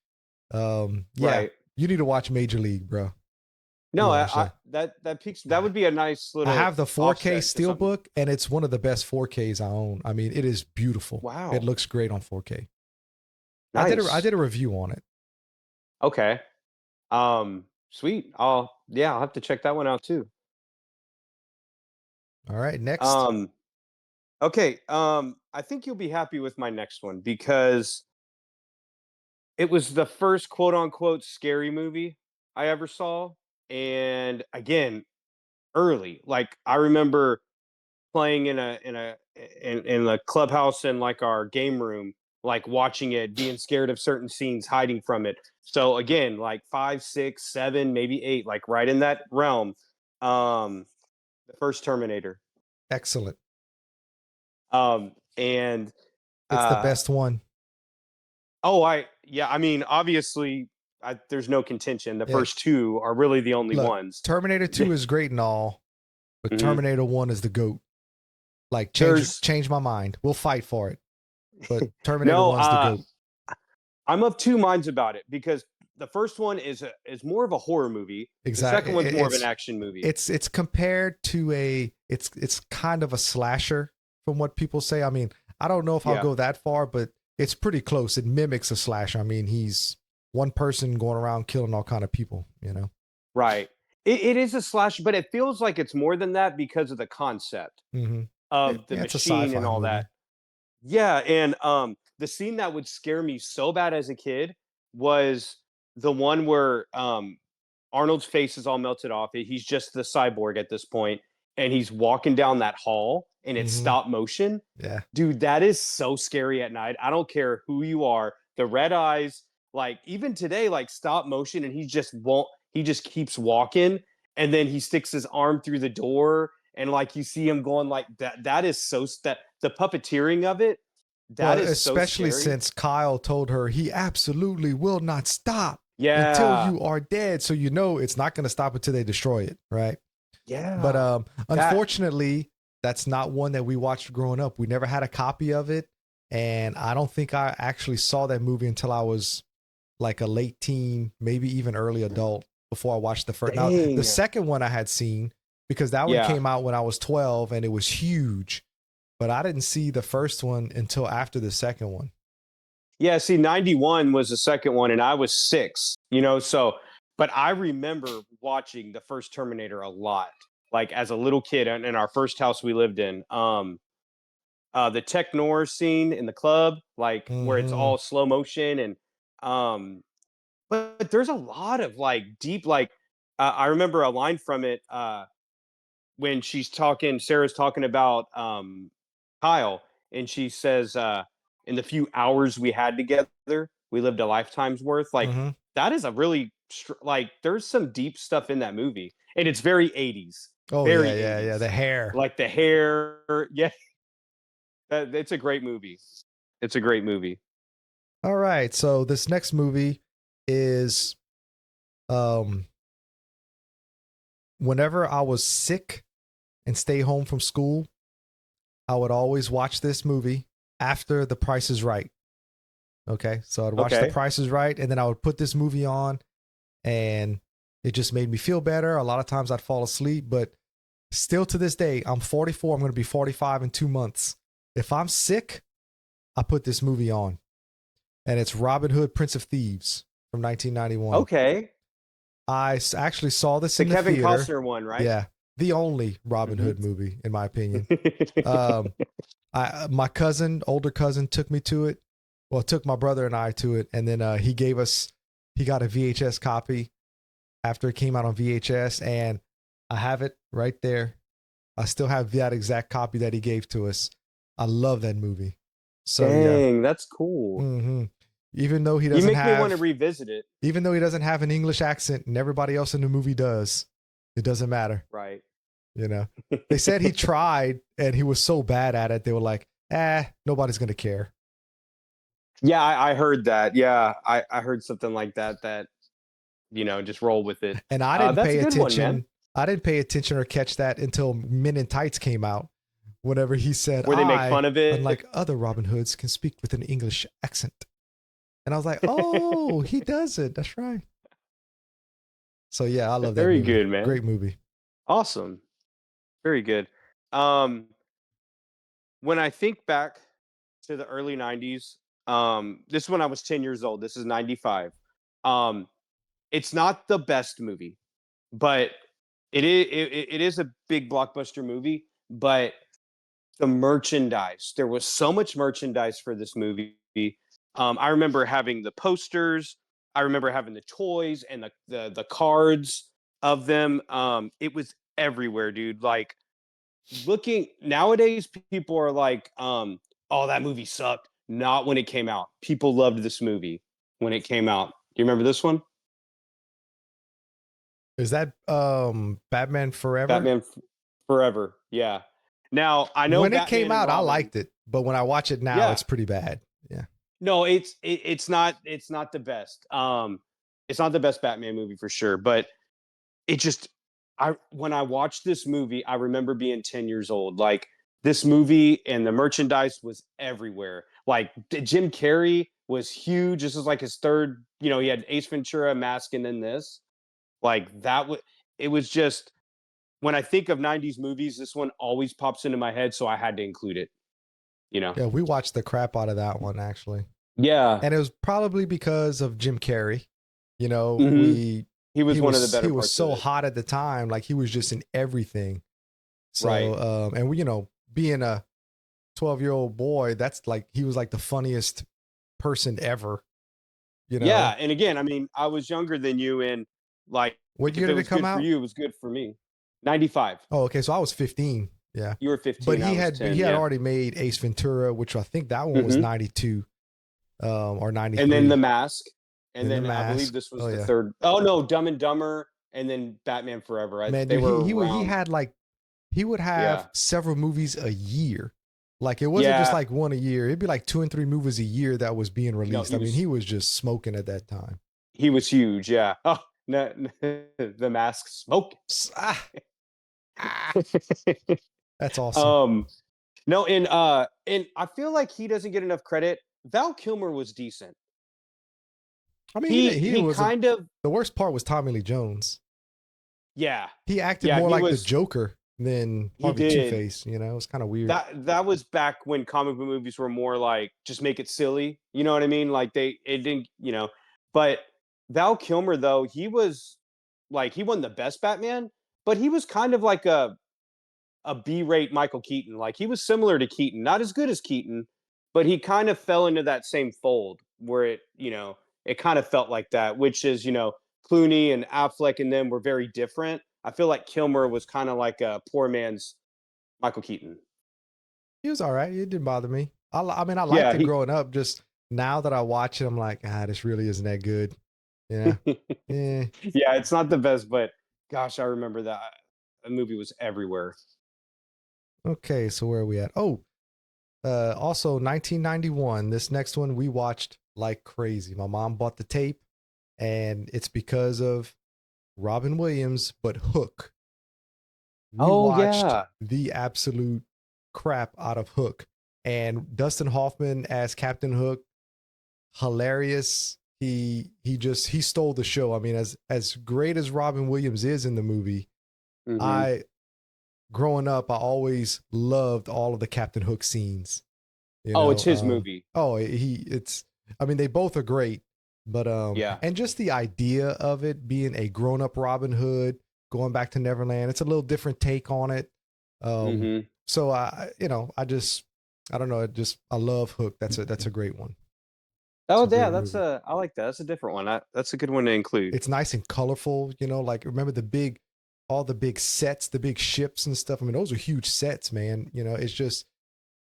yeah, Right. you need to watch Major League, bro. You No, gotta watch that. that would be a nice I little have the 4K offset to something. Steelbook, and it's one of the best 4Ks I own. I mean, it is beautiful. It Wow. looks great on 4K. I Nice. did a review on it. Okay. Sweet. I'll have to check that one out too. All right, next. Um, okay. I think you'll be happy with my next one because it was the first quote unquote scary movie I ever saw. And again, early. Like I remember playing in a clubhouse in like our game room, like watching it, being scared of certain scenes, hiding from it. So again, like 5, 6, 7, maybe 8, like right in that realm. Um, the first Terminator. Excellent. And It's the uh best one. I mean, obviously there's no contention. The Yeah. first two are really the only Look, ones. Terminator 2 is great and all, but Mhm. Terminator 1 is the GOAT. Like There's change my mind. We'll fight for it. But Terminator no 1's the GOAT. I'm of two minds about it because the first one is more of a horror movie. The Exactly. second one's more of an action movie. It's compared to it's kind of a slasher from what people say. I mean, I don't know if I'll Yeah, go that far, but it's pretty close. It mimics a slasher. I mean, he's one person going around killing all kind of people. right. It is a slash, but it feels like it's more than that because of the concept Mm-hmm. of the Yeah, it's a machine and sci-fi all that. movie. Yeah, and the scene that would scare me so bad as a kid was the one where Arnold's face is all melted off. He's just the cyborg at this point, and he's walking down that hall, and it's Mm-hmm. stop motion. Yeah. Dude, that is so scary at night. I don't care who you are. The red eyes, like even today, like stop motion, and he just won't. He just keeps walking, and then he sticks his arm through the door, and like you see him going like that. That is so that the puppeteering of it. Well, That is so especially scary. since Kyle told her he absolutely will not stop until Yeah, you are dead. So it's not going to stop until they destroy it, right? But yeah. That unfortunately, that's not one that we watched growing up. We never had a copy of it, and I don't think I actually saw that movie until I was like a late teen, maybe even early adult before I watched the first. Now, the dang. second one I had seen because that one Yeah. came out when I was 12 and it was huge, but I didn't see the first one until after the second one. Yeah, see, 91 was the second one, and I was 6, so but I remember watching the first Terminator a lot, like as a little kid in our first house we lived in. The Tech Noir scene in the club, like where it's Mm-hmm. all slow motion and um but there's a lot of like deep like I remember a line from it when Sarah's talking about Kyle, and she says in the few hours we had together, we lived a lifetime's worth. Like Mhm. that is a really like there's some deep stuff in that movie, and it's very 80s, Oh very yeah, yeah, yeah. 80s. The hair. Like the hair, yeah, it's a great movie. It's a great movie. All right. So this next movie is um whenever I was sick and stay home from school, I would always watch this movie after The Price is Right. Okay. So I'd watch The Okay. Price is Right, and then I would put this movie on, and it just made me feel better. A lot of times I'd fall asleep, but still to this day, I'm 44. I'm going to be 45 in 2 months. If I'm sick, I put this movie on, and it's Robin Hood, Prince of Thieves from 1991. Okay. I actually saw this The in the Kevin theater. Costner one, right? Yeah, the only Robin Hood movie, in my opinion. My cousin, older cousin, took me to it. Well, took my brother and I to it, and then he got a VHS copy after it came out on VHS, and I have it right there. I still have that exact copy that he gave to us. I love that movie. So Dang, that's cool. Mm-hmm. Even though he You doesn't make me want to revisit it. even though he doesn't have an English accent, and everybody else in the movie does, it doesn't matter. Right. You know, they said he tried and he was so bad at it. They were like, nobody's going to care. Yeah, I heard that. Yeah, I heard something like that, just roll with it. And I didn't That's pay a good one, attention. man. I didn't pay attention or catch that until Men in Tights came out. Whenever he said, Where they make fun of it. unlike other Robin Hoods, can speak with an English accent. And I was like, oh, he does it. That's right. So yeah, I love that Very movie. good, man. Great movie. Awesome. Very good. When I think back to the early 90s, this is when I was 10 years old. This is 95. It's not the best movie, but it is a big blockbuster movie, but the merchandise, there was so much merchandise for this movie. I remember having the posters, I remember having the toys and the cards of them. It was everywhere, dude. Like looking nowadays, people are like, oh, that movie sucked. Not when it came out. People loved this movie when it came out. Do you remember this one? Is that Batman Forever? Batman Forever. Yeah. Now I know when it Batman came out, and I Robin, liked it, but when I watch it now, yeah, it's pretty bad. Yeah. No, it's not the best. It's not the best Batman movie for sure, but it just when I watched this movie, I remember being 10 years old. Like this movie and the merchandise was everywhere. Like Jim Carrey was huge. This is like his third, he had Ace Ventura, Mask, and then this. Like it was just when I think of 90s movies, this one always pops into my head, so I had to include it. Yeah, we watched the crap out of that one actually. Yeah. And it was probably because of Jim Carrey. You know, Mm-hmm. He was one of the better He was parts so of it. hot at the time, like he was just in everything. So, Right. And we, being a 12-year-old boy, that's like he was like the funniest person ever. Yeah, and again, I mean, I was younger than you, and like, What year if it did it was come good for out? you, it was good for me. 95. Oh, okay. So I was 15. Yeah. You were 15. But I was 10, he had yeah. already made Ace Ventura, which I think that one was 92 or 93. And then The Mask. And Then then The I believe Mask. this was Oh, the yeah. third. Oh, no, Dumb and Dumber, and then Batman Forever. Man, They dude, were he around. had like, he would have Yeah. several movies a year. Like it wasn't just like one a year. It'd be like 2 and 3 movies a year that was being released. No, he was just smoking at that time. He was huge, yeah. Oh, no, The Mask smoke. That's awesome. No, and I feel like he doesn't get enough credit. Val Kilmer was decent. I mean, he was kind of. The worst part was Tommy Lee Jones. Yeah, he acted more like the Joker than Harvey Two-Face. It was kind of weird. That was back when comic book movies were more like just make it silly. You know what I mean? Like it didn't. But Val Kilmer though, he was like he won the best Batman, but he was kind of like a B-rate Michael Keaton. Like he was similar to Keaton, not as good as Keaton, but he kind of fell into that same fold where it kind of felt like that, which is, Clooney and Affleck and them were very different. I feel like Kilmer was kind of like a poor man's Michael Keaton. He was all right. It didn't bother me. I mean, I liked Yeah, it growing up. Just now that I watch it, I'm like, this really isn't that good. Yeah. Yeah. yeah, it's not the best, but gosh, I remember that the movie was everywhere. Okay, so where are we at? Oh, also 1991. This next one we watched like crazy. My mom bought the tape, and it's because of Robin Williams, but Hook. We Oh watched yeah. the absolute crap out of Hook, and Dustin Hoffman as Captain Hook, hilarious. He stole the show. I mean, as great as Robin Williams is in the movie, Hmm. I growing up I always loved all of the Captain Hook scenes. You Oh, know, it's his movie. oh it's I mean they both are great, but Yeah. and just the idea of it being a grown up Robin Hood going back to Neverland, it's a little different take on it. Um, Hmm. so I don't know, I love Hook. That's a great one. It's Oh a yeah, great that's movie. a I like that. That's a different one. That's a good one to include. It's nice and colorful, you know, like remember all the big sets, the big ships and stuff. I mean, those are huge sets, man. You know, it's just,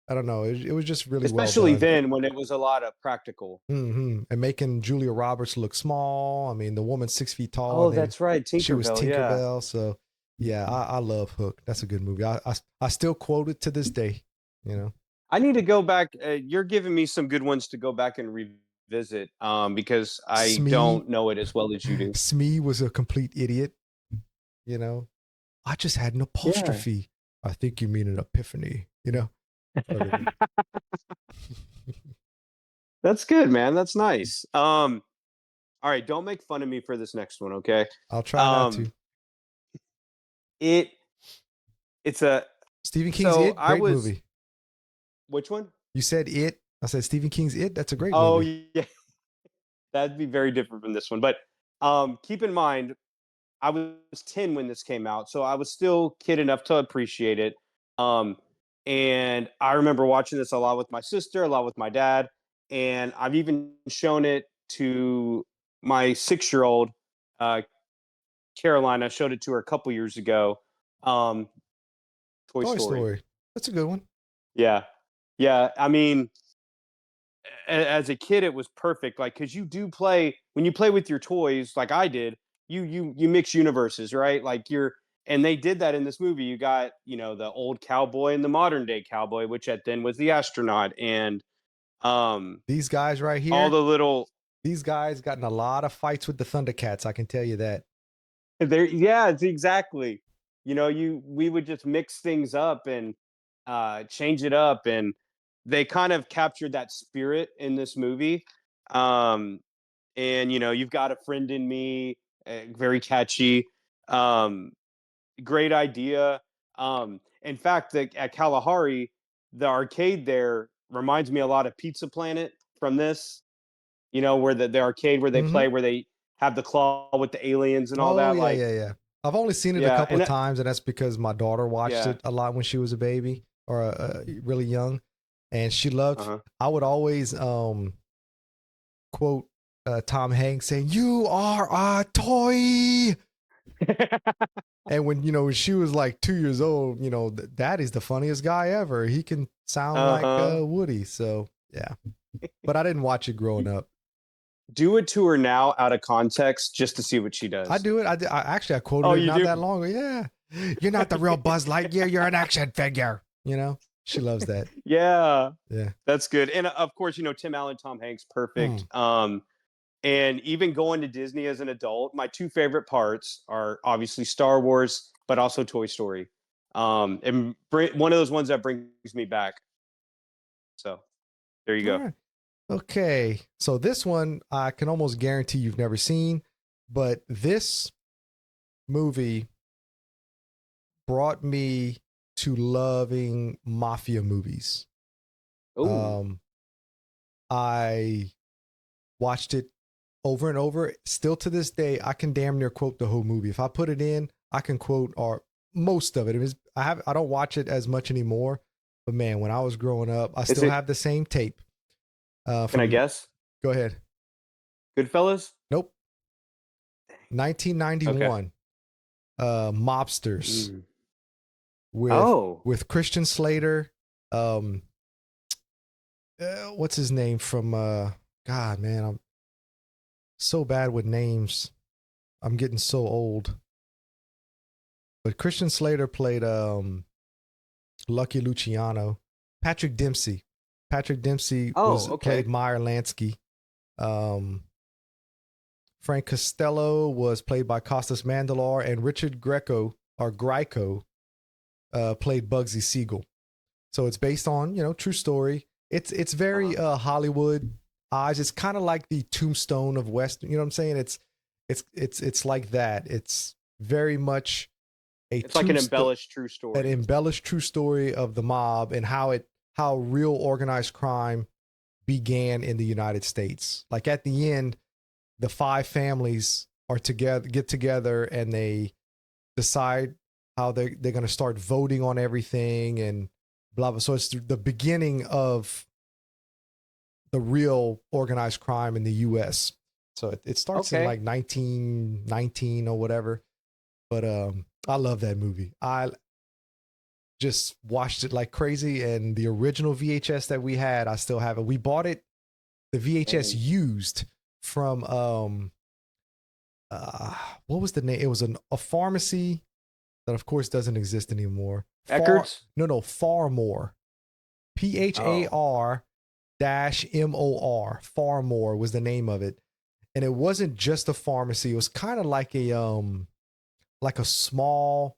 I don't know. It was just really well Especially done. then when it was a lot of practical. And making Julia Roberts look small. I mean, the woman's 6 feet tall, Oh, and then that's right, she was Tinkerbell. Yeah. Tinkerbell. So, yeah, I love Hook. That's a good movie. I still quote it to this day. You know, I need to go back. You're giving me some good ones to go back and revisit because I Smee don't know it as well as you do. Smee was a complete idiot. You know, I just had an Yeah. apostrophe. I think you mean an epiphany. You know, everything. That's good, man. That's nice. All right, don't make fun of me for this next one, okay? I'll try not Um, to. it it's a Stephen King's so It, I great was movie. which one? You said It. I said Stephen King's It. That's a great Oh movie. yeah, that'd be very different from this one. But keep in mind, I was 10 when this came out, so I was still kid enough to appreciate it. Um, and I remember watching this a lot with my sister, a lot with my dad, and I've even shown it to my 6-year-old, uh, Caroline. I showed it to her a couple years ago. Um, Toy Toy Story. Story. That's a good one. Yeah, yeah. I mean, as a kid, it was perfect. Like, cause you do play when you play with your toys, like I did. You mix universes, right? Like and they did that in this movie. You got the old cowboy and the modern day cowboy, which at then was the astronaut, and um These guys right all here, the little these guys got in a lot of fights with the Thundercats. I can tell you that. there. Yeah, it's exactly. We would just mix things up and change it up, and they kind of captured that spirit in this movie. Um, and you've got a friend in me, very catchy, um great idea. In fact, at Kalahari, the arcade there reminds me a lot of Pizza Planet from this, where the arcade where they Mm-hmm. play, where they have the claw with the aliens and all Oh that. yeah, Like, yeah, yeah. I've only seen it a yeah, couple of times, and that's because my daughter watched yeah, it a lot when she was a baby or really young, and she loved. uh-huh. I would always quote Tom Hanks saying, "You are a toy." And when when she was like 2 years old, Daddy's the funniest guy ever. He can sound like Uh-huh. Woody. So yeah, but I didn't watch it growing up. Do it to her now out of context just to see what she I does. do it. I quoted Oh, it you not do? that long ago. Yeah, you're not the real Buzz Lightyear. You're an action figure. She loves that. Yeah, Yeah. that's good. And of course, Tim Allen, Tom Hanks, Hmm. perfect. And even going to Disney as an adult, my two favorite parts are obviously Star Wars, but also Toy Story. And one of those ones that brings me back. So there you All go. right. Okay. So this one I can almost guarantee you've never seen, but this movie brought me to loving mafia movies. Oh, Um, I watched it over and over. Still to this day, I can damn near quote the whole movie. If I put it in, I can quote or most of it. I don't watch it as much anymore, but man, when I was growing up, I is still it? have the same tape. Can I From guess? Go ahead. Goodfellas. Nope. Okay. 1991. Mobsters Mm. with Oh, Christian Slater. Um, what's his name from? God, man, I'm so bad with names. I'm getting so old. But Christian Slater played Lucky Luciano. Patrick Dempsey. Patrick Dempsey Oh, was okay. played Meyer Lansky. Frank Costello was played by Costas Mandylor, and Richard Grieco played Bugsy Siegel. So it's based on true story. It's very Hollywood eyes. It's kind of like the Tombstone of Western. You know what I'm saying? It's like that. It's very much It's like an embellished true story. An embellished true story of the mob and how real organized crime began in the United States. Like at the end, the 5 families get together and they decide how they're going to start voting on everything and blah blah. So it's the beginning of the real organized crime in the U.S. So it starts in like 1919 or whatever. But I love that movie. I just watched it like crazy, and the original VHS that we had, I still have it. We bought it, the VHS used from what was the name? It was a pharmacy that of course doesn't exist anymore. Eckerd's? No, Farmore. PHAR -MOR. Farmore was the name of it. And it wasn't just a pharmacy. It was kind of like a small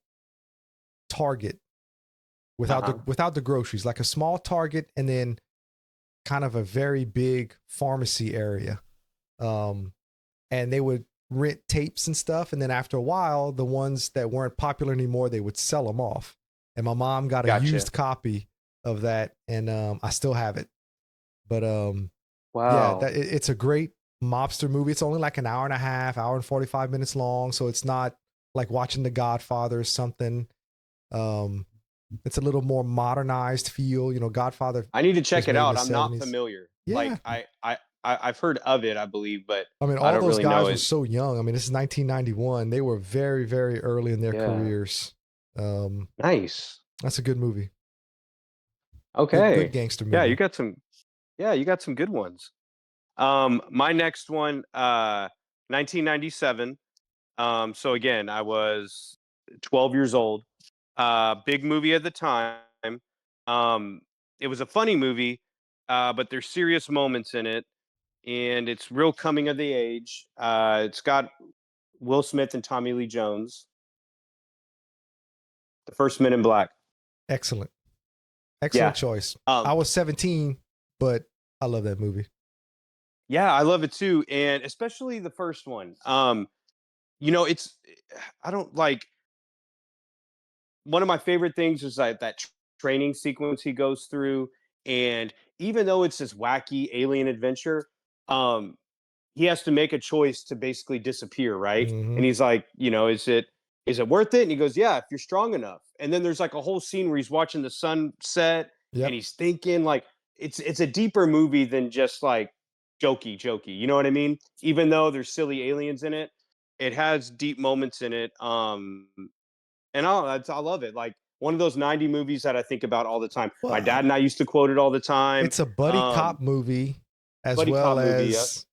Target without the groceries, like a small Target and then kind of a very big pharmacy area. And they would rent tapes and stuff, and then after a while, the ones that weren't popular anymore, they would sell them off. And my mom got a used copy of that, and I still have it. But wow, yeah, it's a great mobster movie. It's only like an hour and a half, hour and 45 minutes long, so it's not like watching The Godfather or something. It's a little more modernized feel. Godfather. I need to check it out. I'm 70s. not familiar. Yeah. Like I've heard of it, I believe, but I mean, I all don't those really guys know were it. so young. I mean, this is 1991. They were very, very early in their careers. Nice. That's a good movie. Okay. Good gangster movie. Yeah, you got some good ones. My next one, 1997. So again, I was 12 years old. Big movie at the time. Um, it was a funny movie, but there's serious moments in it, and it's real coming of the age. It's got Will Smith and Tommy Lee Jones. The first Men in Black. Excellent Yeah. choice. I was 17, but I love that movie. Yeah, I love it too, and especially the first one. It's I don't like one of my favorite things is like that training sequence he goes through, and even though it's this wacky alien adventure, um, he has to make a choice to basically disappear, right? Mm-hmm. And he's like, is it worth it? And he goes, yeah, if you're strong enough. And then there's like a whole scene where he's watching the sun set and he's thinking like it's a deeper movie than just like jokey. You know what I mean? Even though there's silly aliens in it, it has deep moments in it. And I love it. Like one of those 90 movies that I think about all the time. Well, My dad and I used to quote it all the time. It's a buddy cop movie, as well as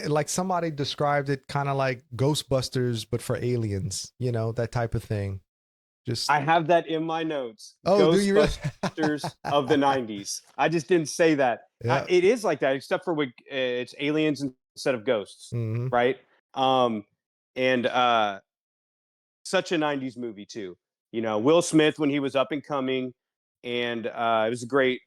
like somebody described it kind of like Ghostbusters, but for aliens. That type of thing. I have that in my notes. Oh, do you really? Ghostbusters of the 90s. I just didn't say that. Yeah. It is like that, except for it's aliens instead of ghosts, right? And such a 90s movie too. Will Smith when he was up and coming, and it was a great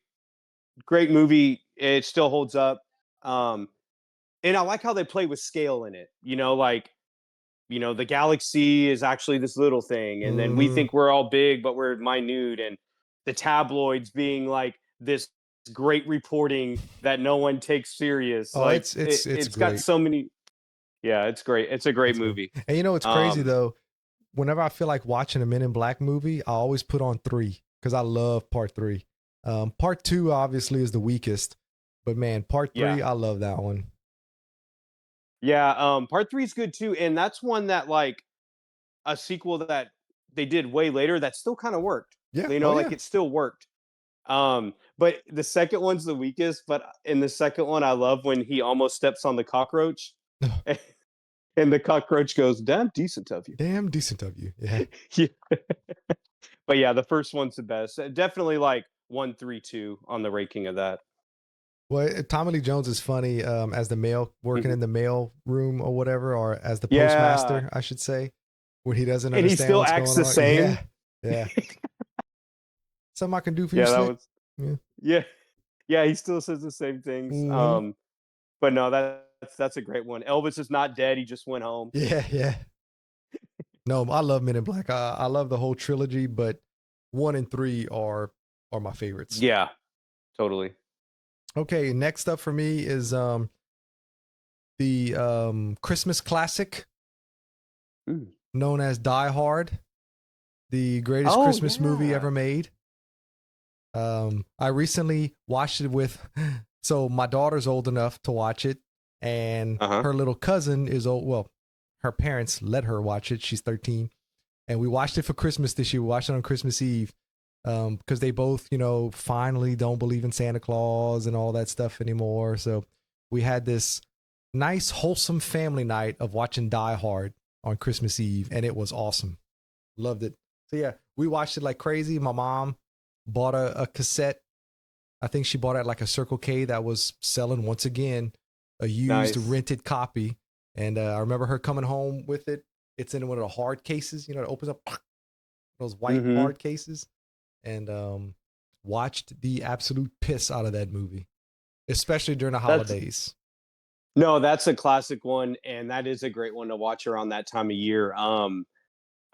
movie. It still holds up. And I like how they play with scale in it. The galaxy is actually this little thing, and then we think we're all big, but we're minute, and the tabloids being like this great reporting that no one takes serious. Oh, like it's it's great. got so many. Yeah, it's great. It's a great movie. And it's crazy though. Whenever I feel like watching a Men in Black movie, I always put on 3 because I love part 3. Part 2 obviously is the weakest, but man, part 3, I love that one. Yeah, part 3 is good too, and that's one that like a sequel that they did way later that still kind of worked. Yeah, It still worked. But the second one's the weakest. But in the second one, I love when he almost steps on the cockroach, and the cockroach goes, "Damn decent of you." Damn decent of you. Yeah. Yeah. But yeah, the first one's the best. Definitely like 1, 3, 2 on the ranking of that. Well, Tommy Lee Jones is funny as the mail working in the mail room or whatever, or as the Yeah. postmaster, I should say, when he doesn't And he understand still what's acts going the on. same. Yeah. Something I can do for you, Yeah, that Slick? was Yeah. yeah. Yeah, he still says the same things. Mhm. But no, that's a great one. Elvis is not dead. He just went home. Yeah. No, I love Men in Black. I love the whole trilogy, but 1 and 3 are my favorites. Yeah, totally. Okay, next up for me is the Christmas classic known as Die Hard, the greatest Christmas movie ever made. I recently watched it with, so my daughter's old enough to watch it, and her little cousin is old. Well, her parents let her watch it. She's 13, and we watched it for Christmas this year. We watched it on Christmas Eve because they both, finally don't believe in Santa Claus and all that stuff anymore. So we had this nice, wholesome family night of watching Die Hard on Christmas Eve, and it was awesome. Loved it. So yeah, we watched it like crazy. My mom bought a cassette. I think she bought it at like a Circle K that was selling, once again, a used rented copy. And I remember her coming home with it. It's in one of the hard cases, it opens up, those white hard cases. And watched the absolute piss out of that movie, especially during the holidays. No, that's a classic one, and that is a great one to watch around that time of year. I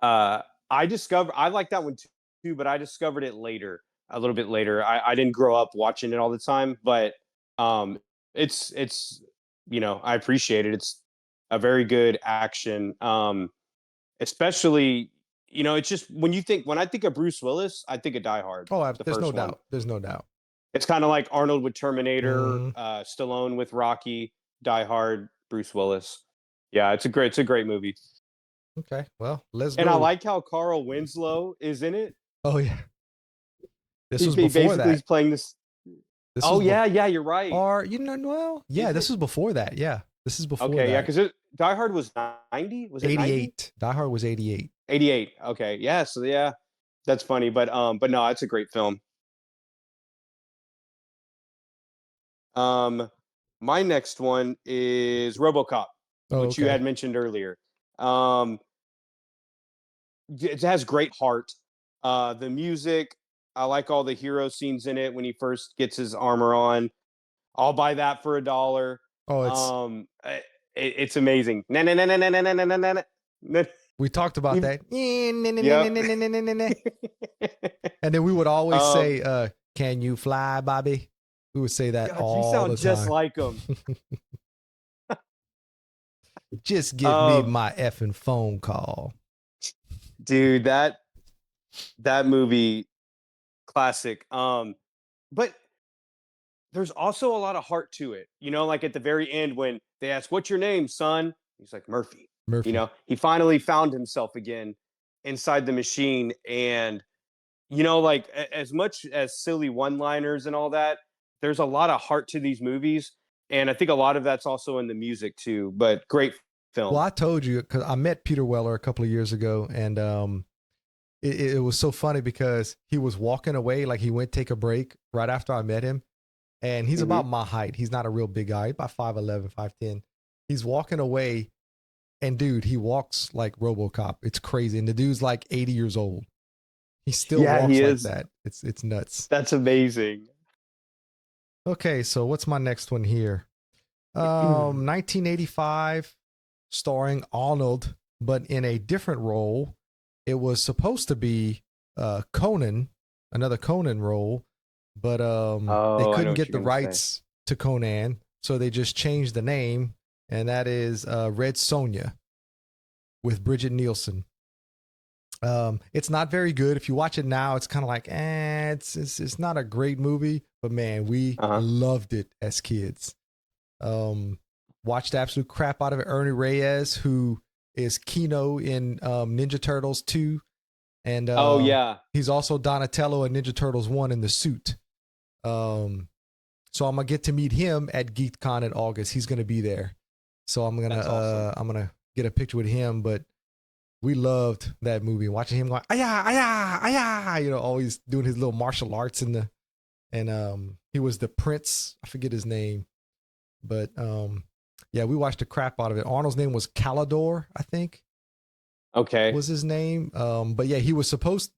like that one too, but I discovered it later, a little bit later. I didn't grow up watching it all the time, but it's I appreciate it. It's a very good action, especially it's just when I think of Bruce Willis, I think of Die Hard. Oh, The there's first no one. doubt. There's no doubt. It's kind of like Arnold with Terminator, Stallone with Rocky, Die Hard, Bruce Willis. Yeah, it's a great movie. Okay, well, let's And go. I like how Carl Winslow is in it. Oh yeah, this was before that. He's playing this. Yeah, you're right. Or this was before that. Yeah, this is before. Okay, that. yeah, because Die Hard was 90. Was it 88? 90? Die Hard was 88. 88. Okay, yeah. So yeah, that's funny, but no, it's a great film. My next one is RoboCop, which you had mentioned earlier. It has great heart. The music, I like all the hero scenes in it when he first gets his armor on. I'll buy that for $1. Oh, it's amazing. We talked about that. Yep. And then we would always say, "Can you fly, Bobby?" We would say that all the time. You sound just like him. Just give me my effing phone call. Dude, that movie, classic. But there's also a lot of heart to it. Like at the very end when they ask, "What's your name, son?" He's like, Murphy. He finally found himself again inside the machine. And, like as much as silly one-liners and all that, there's a lot of heart to these movies. And I think a lot of that's also in the music too, but great film. Well, I told you, because I met Peter Weller a couple of years ago, and it was so funny because he was walking away, like he went take a break right after I met him. And he's about my height. He's not a real big guy, about 5'11", 5'10". He's walking away, and dude, he walks like RoboCop. It's crazy. And the dude's like 80 years old. He still walks like that. It's nuts. That's amazing. Okay, so what's my next one here? 1985, starring Arnold, but in a different role. It was supposed to be Conan, another Conan role, but they couldn't get the rights to Conan, so they just changed the name, and that is Red Sonja with Bridget Nielsen. It's not very good. If you watch it now, it's kind of like, it's not a great movie, but man, we loved it as kids. Watched the absolute crap out of it. Ernie Reyes, who is Kino in Ninja Turtles 2. And he's also Donatello in Ninja Turtles 1 in the suit. So I'm gonna get to meet him at GeekCon in August. He's gonna be there. So That's awesome. I'm gonna get a picture with him. But we loved that movie. Watching him going, ayah, ayah, ayah, you know, always doing his little martial arts and he was the prince. I forget his name. But yeah, we watched the crap out of it. Arnold's name was Calidor, I think. Okay. Was his name. But yeah, he was supposed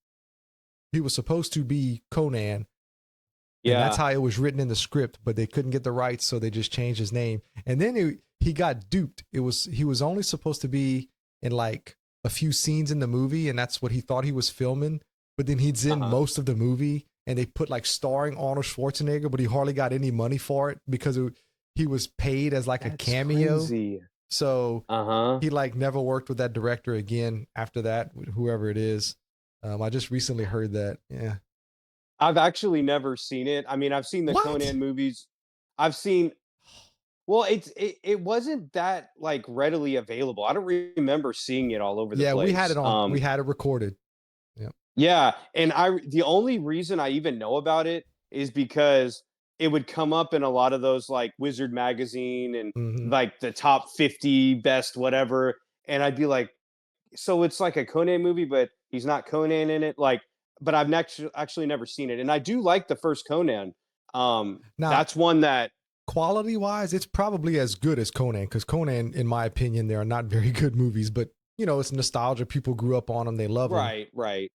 to be Conan. Yeah. And that's how it was written in the script, but they couldn't get the rights, so they just changed his name. And then he got duped. He was only supposed to be in like a few scenes in the movie, and that's what he thought he was filming. But then he's in most of the movie, and they put like starring Arnold Schwarzenegger, but he hardly got any money for it because he was paid as like a cameo. Crazy. So he like never worked with that director again after that, whoever it is. I just recently heard that. Yeah. I've actually never seen it. I mean, I've seen the Conan movies. I've seen. Well, it wasn't that like readily available. I don't remember seeing it all over the place. Yeah, we had it on. We had it recorded. Yeah. Yeah, and the only reason I even know about it is because it would come up in a lot of those like Wizard magazine and like the top 50 best whatever, and I'd be like, so it's like a Conan movie, but he's not Conan in it. Like, but I've actually never seen it, and I do like the first Conan. Now, that's one that quality wise, it's probably as good as Conan, because Conan, in my opinion, there are not very good movies, but you know, it's nostalgia. People grew up on them; they love them. Right.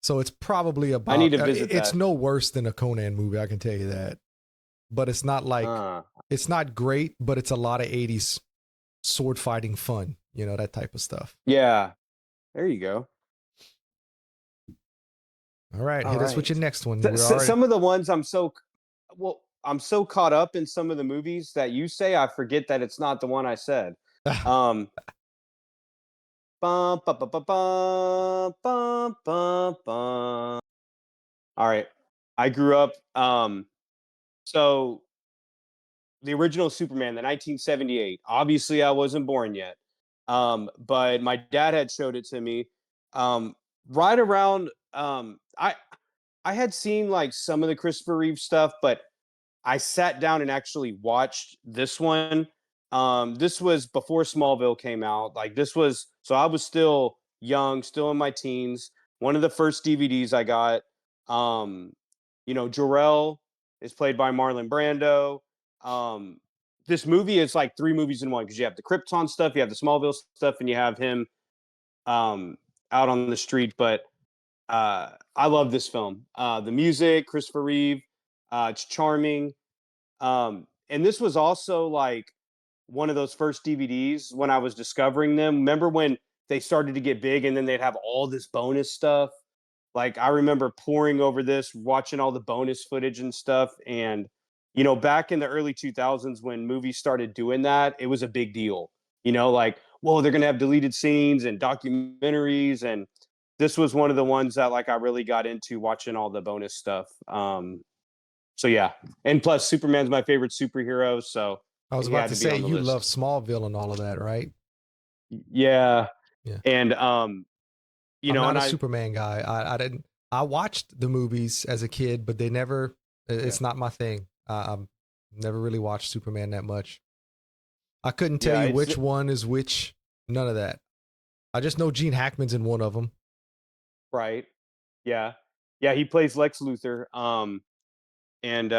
So it's probably about. I need to visit it's that. no worse than a Conan movie, I can tell you that. But it's not like it's not great, but it's a lot of '80s sword fighting fun. You know, that type of stuff. Yeah, there you go. All right, hit us with your next one. Some of the ones I'm so caught up in some of the movies that you say, I forget that it's not the one I said. Bum, bum, bum, bum, bum, bum, bum, bum. All right, I grew up. So the original Superman, the 1978. Obviously, I wasn't born yet. But my dad had showed it to me. Right around. I had seen like some of the Christopher Reeve stuff, but I sat down and actually watched this one. This was before Smallville came out. Like so I was still young, still in my teens. One of the first DVDs I got. You know, Jor-El is played by Marlon Brando. This movie is like 3 movies in one, because you have the Krypton stuff, you have the Smallville stuff, and you have him out on the street. But I love this film. The music, Christopher Reeve, it's charming. And this was also like one of those first DVDs when I was discovering them. Remember when they started to get big and then they'd have all this bonus stuff? Like, I remember poring over this, watching all the bonus footage and stuff. And, you know, back in the early 2000s when movies started doing that, it was a big deal. You know, like, whoa, they're going to have deleted scenes and documentaries. And this was one of the ones that like I really got into, watching all the bonus stuff. So yeah, and plus Superman's my favorite superhero. So I was about to say you love Smallville and all of that, right? Yeah. And you know, I'm not a Superman guy. I watched the movies as a kid, but it's not my thing. I've never really watched Superman that much. I couldn't tell you which one is which. None of that. I just know Gene Hackman's in one of them. Right. Yeah. Yeah. He plays Lex Luthor. And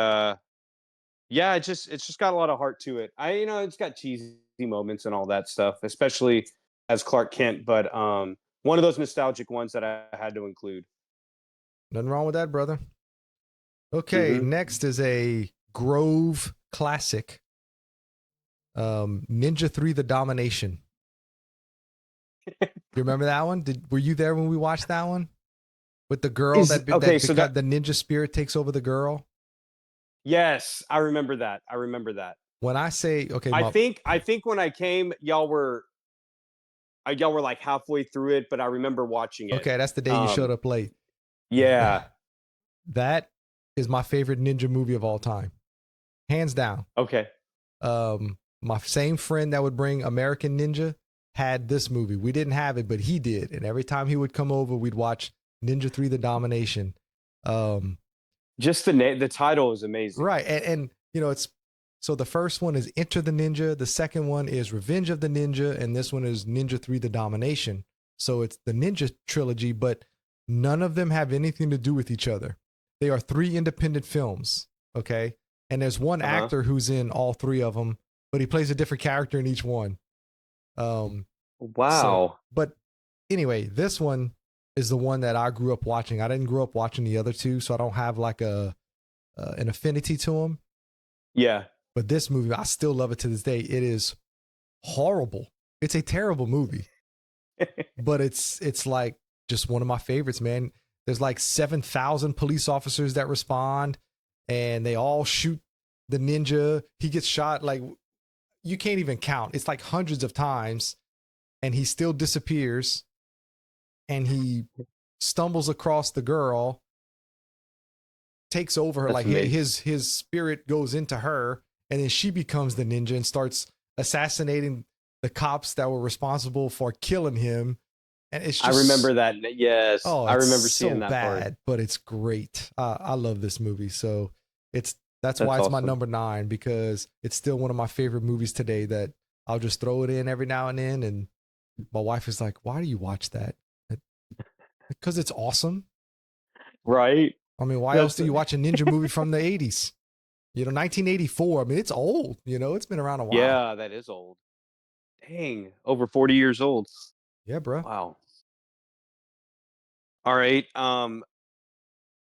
yeah, it's just got a lot of heart to it. You know, it's got cheesy moments and all that stuff, especially as Clark Kent. But one of those nostalgic ones that I had to include. Nothing wrong with that, brother. Okay, next is a Grove classic. Ninja 3: The Domination. You remember that one? Were you there when we watched that one? With the girl the ninja spirit takes over the girl? Yes, I remember that. When I say, okay, I think when I came, y'all were like halfway through it, but I remember watching it. Okay, that's the day you showed up late. Yeah. That is my favorite ninja movie of all time. Hands down. Okay. My same friend that would bring American Ninja had this movie. We didn't have it, but he did. And every time he would come over, we'd watch Ninja 3: The Domination. Just the title is amazing. Right. And you know, it's so the first one is Enter the Ninja, the second one is Revenge of the Ninja, and this one is Ninja 3 The Domination. So it's the Ninja trilogy, but none of them have anything to do with each other. They are 3 independent films, okay? And there's one actor who's in all 3 of them, but he plays a different character in each one. Wow. But anyway, this one is the one that I grew up watching. I didn't grow up watching the other 2, so I don't have like an affinity to them. Yeah. But this movie, I still love it to this day. It is horrible. It's a terrible movie. But it's like just one of my favorites, man. There's like 7,000 police officers that respond, and they all shoot the ninja. He gets shot like you can't even count. It's like hundreds of times, and he still disappears, and he stumbles across the girl, takes over her. That's like his spirit goes into her, and then she becomes the ninja and starts assassinating the cops that were responsible for killing him. And it's just, I remember that. Yes. Oh, I remember seeing so that bad, part. but it's great. I love this movie. So that's why it's my awesome. number 9, because it's still one of my favorite movies today that I'll just throw it in every now and then. And my wife is like, why do you watch that? Because it's awesome. Right. I mean, why else do you watch a ninja movie from the 80s? You know, 1984. I mean, it's old, you know, it's been around a while. Yeah, that is old. Dang, over 40 years old. Yeah, bro. Wow. All right.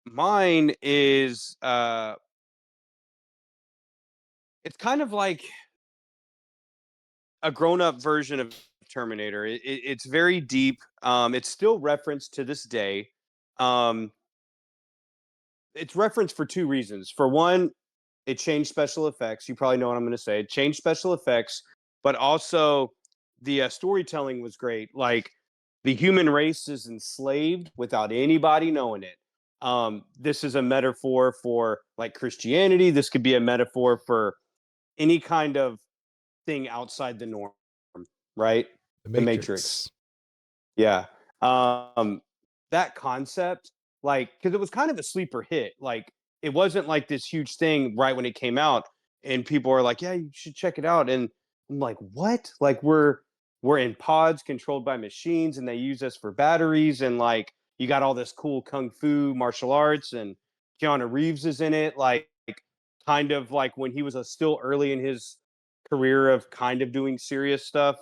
Mine is it's kind of like a grown-up version of Terminator. It's very deep. It's still referenced to this day. It's referenced for 2 reasons. For one, it changed special effects. You probably know what I'm going to say. It changed special effects, but also the storytelling was great. Like the human race is enslaved without anybody knowing it. This is a metaphor for like Christianity. This could be a metaphor for any kind of thing outside the norm, right? The Matrix. Yeah. That concept, like, because it was kind of a sleeper hit. Like, it wasn't like this huge thing right when it came out, and people are like, "Yeah, you should check it out." And I'm like, "What?" Like, we're in pods controlled by machines, and they use us for batteries, and like, you got all this cool kung fu martial arts, and Keanu Reeves is in it, like kind of like when he was still early in his career of kind of doing serious stuff.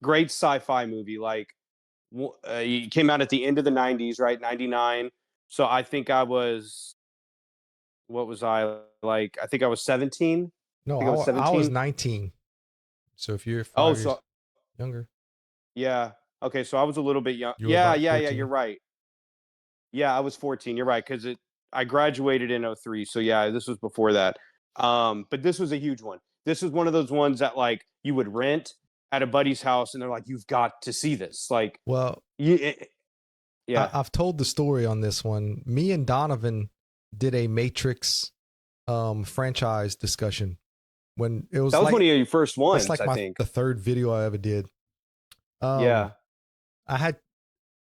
Great sci-fi movie. Like it came out at the end of the 90s, right? 99. So I think I was, what was I like? I think I was 17. No, I think I was I was 17. 19. So if you're Oh, 5 years so younger, yeah. Okay, so I was a little bit young. you were Yeah, about yeah, yeah. 14. You're right. Yeah, I was 14. You're right, because I graduated in 03. So yeah, this was before that. But this was a huge one. This was one of those ones that like you would rent at a buddy's house, and they're like, "You've got to see this." Like, Well, yeah. I've told the story on this one. Me and Donovan did a Matrix franchise discussion when it was That was like one of your first ones, it's like I think. the 3rd video I ever did. Yeah. I had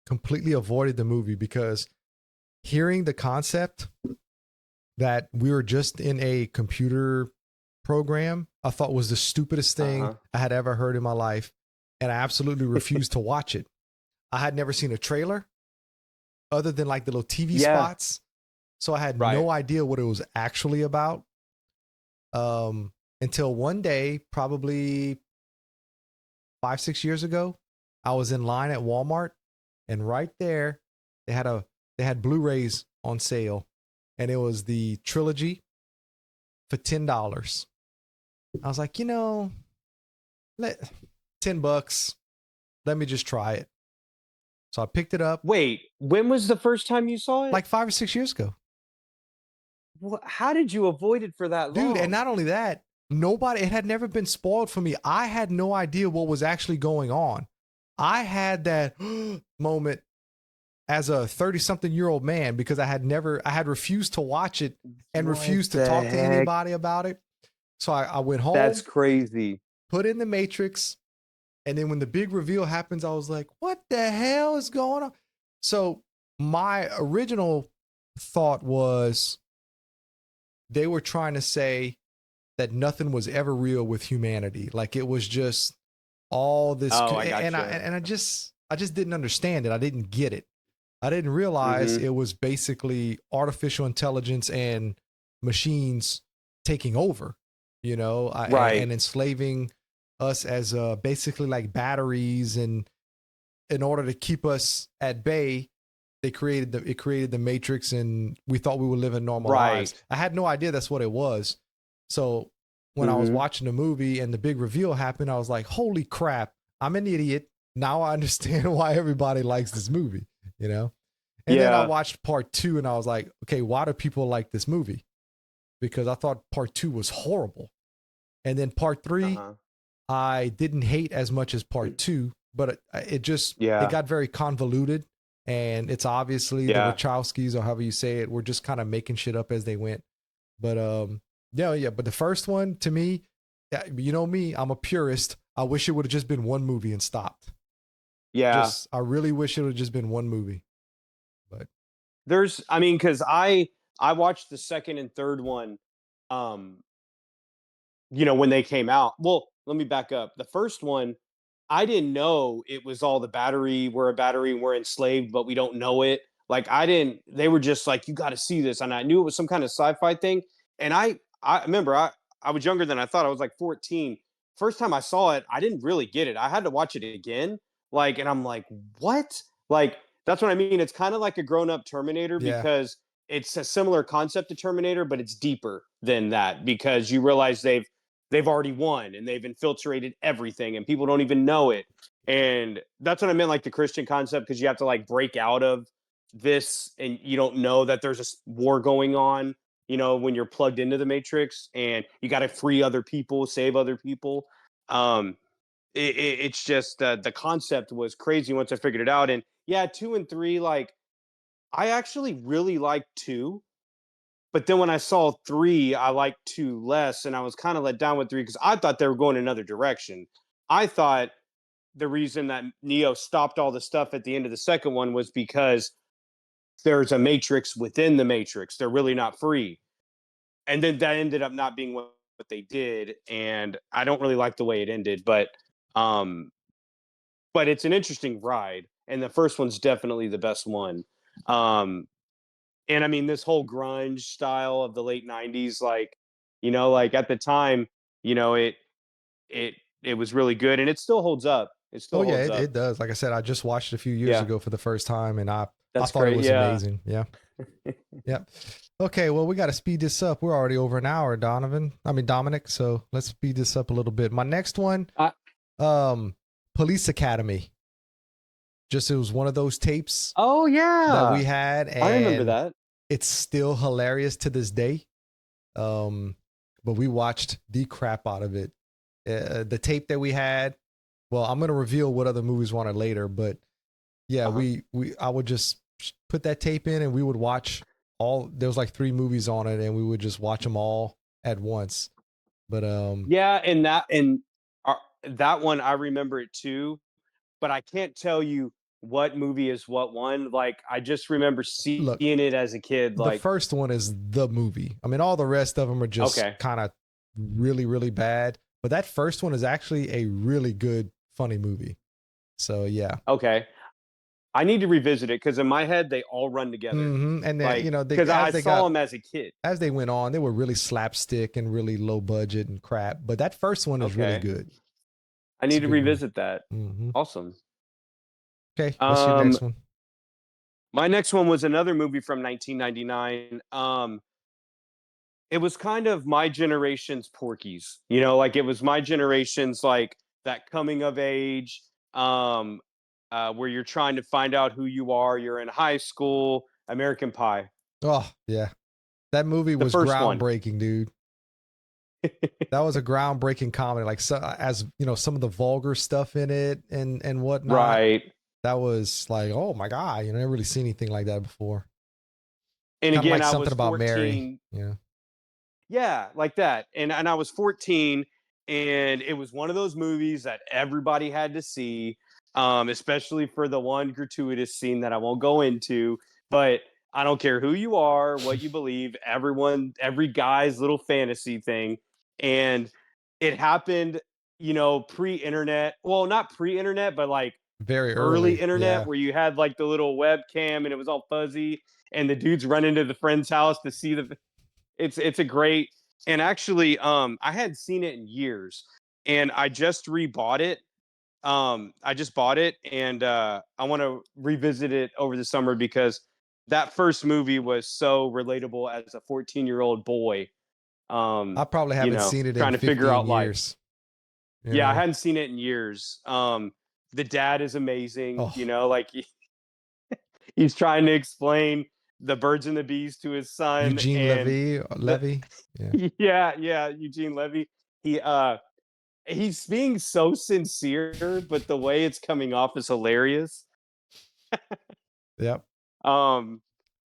completely avoided the movie because hearing the concept that we were just in a computer program, I thought was the stupidest thing I had ever heard in my life. And I absolutely refused to watch it. I had never seen a trailer other than like the little TV spots. So I had no idea what it was actually about. Until one day, probably 5-6 years ago, I was in line at Walmart, and right there they had Blu-rays on sale, and it was the trilogy for $10. I was like, $10, let me just try it. So I picked it up. Wait, when was the first time you saw it? Like 5 or 6 years ago. How did you avoid it for that long? Dude, and not only that, it had never been spoiled for me. I had no idea what was actually going on. I had that moment as a 30-something-year-old man because I had refused to watch it and refused to talk to anybody about it. So I went home. That's crazy. Put in the Matrix. And then when the big reveal happens, I was like, what the hell is going on? So my original thought was they were trying to say that nothing was ever real with humanity. Like it was just all this. Oh, I got and you. I just didn't understand it. I didn't get it. I didn't realize it was basically artificial intelligence and machines taking over, you know, Right. and enslaving us as basically like batteries. And in order to keep us at bay, it created the Matrix, and we thought we were living normal lives. I had no idea that's what it was. So when I was watching the movie and the big reveal happened, I was like, holy crap, I'm an idiot. Now I understand why everybody likes this movie, you know? And then I watched part 2 and I was like, okay, why do people like this movie? Because I thought part 2 was horrible. And then part 3, I didn't hate as much as part 2, but it got very convoluted. And it's obviously the Wachowskis, or however you say it, were just kind of making shit up as they went. But but the first one, to me, you know me, I'm a purist. I wish it would have just been one movie and stopped. Yeah. I really wish it would have just been one movie. But because I watched the second and third one, when they came out. Well, let me back up. The first one, I didn't know it was all the battery. We're a battery and we're enslaved, but we don't know it. Like they were just like, you got to see this. And I knew it was some kind of sci-fi thing. And I remember I was younger than I thought. I was like 14. First time I saw it, I didn't really get it. I had to watch it again. Like, and I'm like, what? Like, that's what I mean. It's kind of like a grown-up Terminator because it's a similar concept to Terminator, but it's deeper than that because you realize they've already won and they've infiltrated everything and people don't even know it. And that's what I meant, like the Christian concept, because you have to like break out of this and you don't know that there's a war going on, when you're plugged into the Matrix, and you got to free other people, save other people. It's just the concept was crazy once I figured it out. And 2 and 3, like I actually really liked 2. But then when I saw 3, I liked 2 less, and I was kind of let down with 3 because I thought they were going another direction. I thought the reason that Neo stopped all the stuff at the end of the second one was because there's a Matrix within the Matrix. They're really not free. And then that ended up not being what they did, and I don't really like the way it ended, but it's an interesting ride, and the first one's definitely the best one. And I mean, this whole grunge style of the late 90s, like, like at the time, it was really good, and it still holds up. It still holds up. It does. Like I said, I just watched it a few years ago for the first time, and I That's thought great. it was amazing. Yeah. Yep. Okay, well, we got to speed this up. We're already over an hour, Dominic. So let's speed this up a little bit. My next one, Police Academy. It was one of those tapes. Oh yeah, that we had. And I remember that. It's still hilarious to this day. But we watched the crap out of it. The tape that we had. Well, I'm gonna reveal what other movies we wanted later, but yeah, I would just put that tape in and we would watch there was like 3 movies on it and we would just watch them all at once. But and that one I remember it too, but I can't tell you what movie is what one. Like I just remember seeing it as a kid. Like the first one is the movie. I mean, all the rest of them are just kind of really, really bad. But that first one is actually a really good, funny movie. So yeah. Okay. I need to revisit it because in my head they all run together. And then like, because I saw them as a kid. As they went on, they were really slapstick and really low budget and crap. But that first one is really good. I need to revisit that. Awesome. Okay, what's your next one? My next one was another movie from 1999. It was kind of my generation's Porky's. Like it was my generation's like that coming of age. Where you're trying to find out who you are. You're in high school. American Pie. Oh yeah, that movie was groundbreaking, dude. That was a groundbreaking comedy. Like some of the vulgar stuff in it and whatnot. Right. That was like, oh my god, I never really seen anything like that before. And kinda again, like I something was about 14. Mary. Yeah. Yeah, like that. And I was 14, and it was one of those movies that everybody had to see. Especially for the one gratuitous scene that I won't go into. But I don't care who you are, what you believe, every guy's little fantasy thing. And it happened, pre-internet. Well, not pre-internet, but like Very early early. internet Yeah. where you had like the little webcam and it was all fuzzy and the dudes run into the friend's house to see it's a great. And actually I hadn't seen it in years and I just rebought it. I just bought it and I want to revisit it over the summer because that first movie was so relatable as a 14-year-old boy. I probably haven't seen it in Trying to figure 15 out life. years. Yeah, I hadn't seen it in years. The dad is amazing, Oh, like he's trying to explain the birds and the bees to his son Eugene and the Levy. Yeah. yeah, Eugene Levy. He he's being so sincere, but the way it's coming off is hilarious. Yep. Um,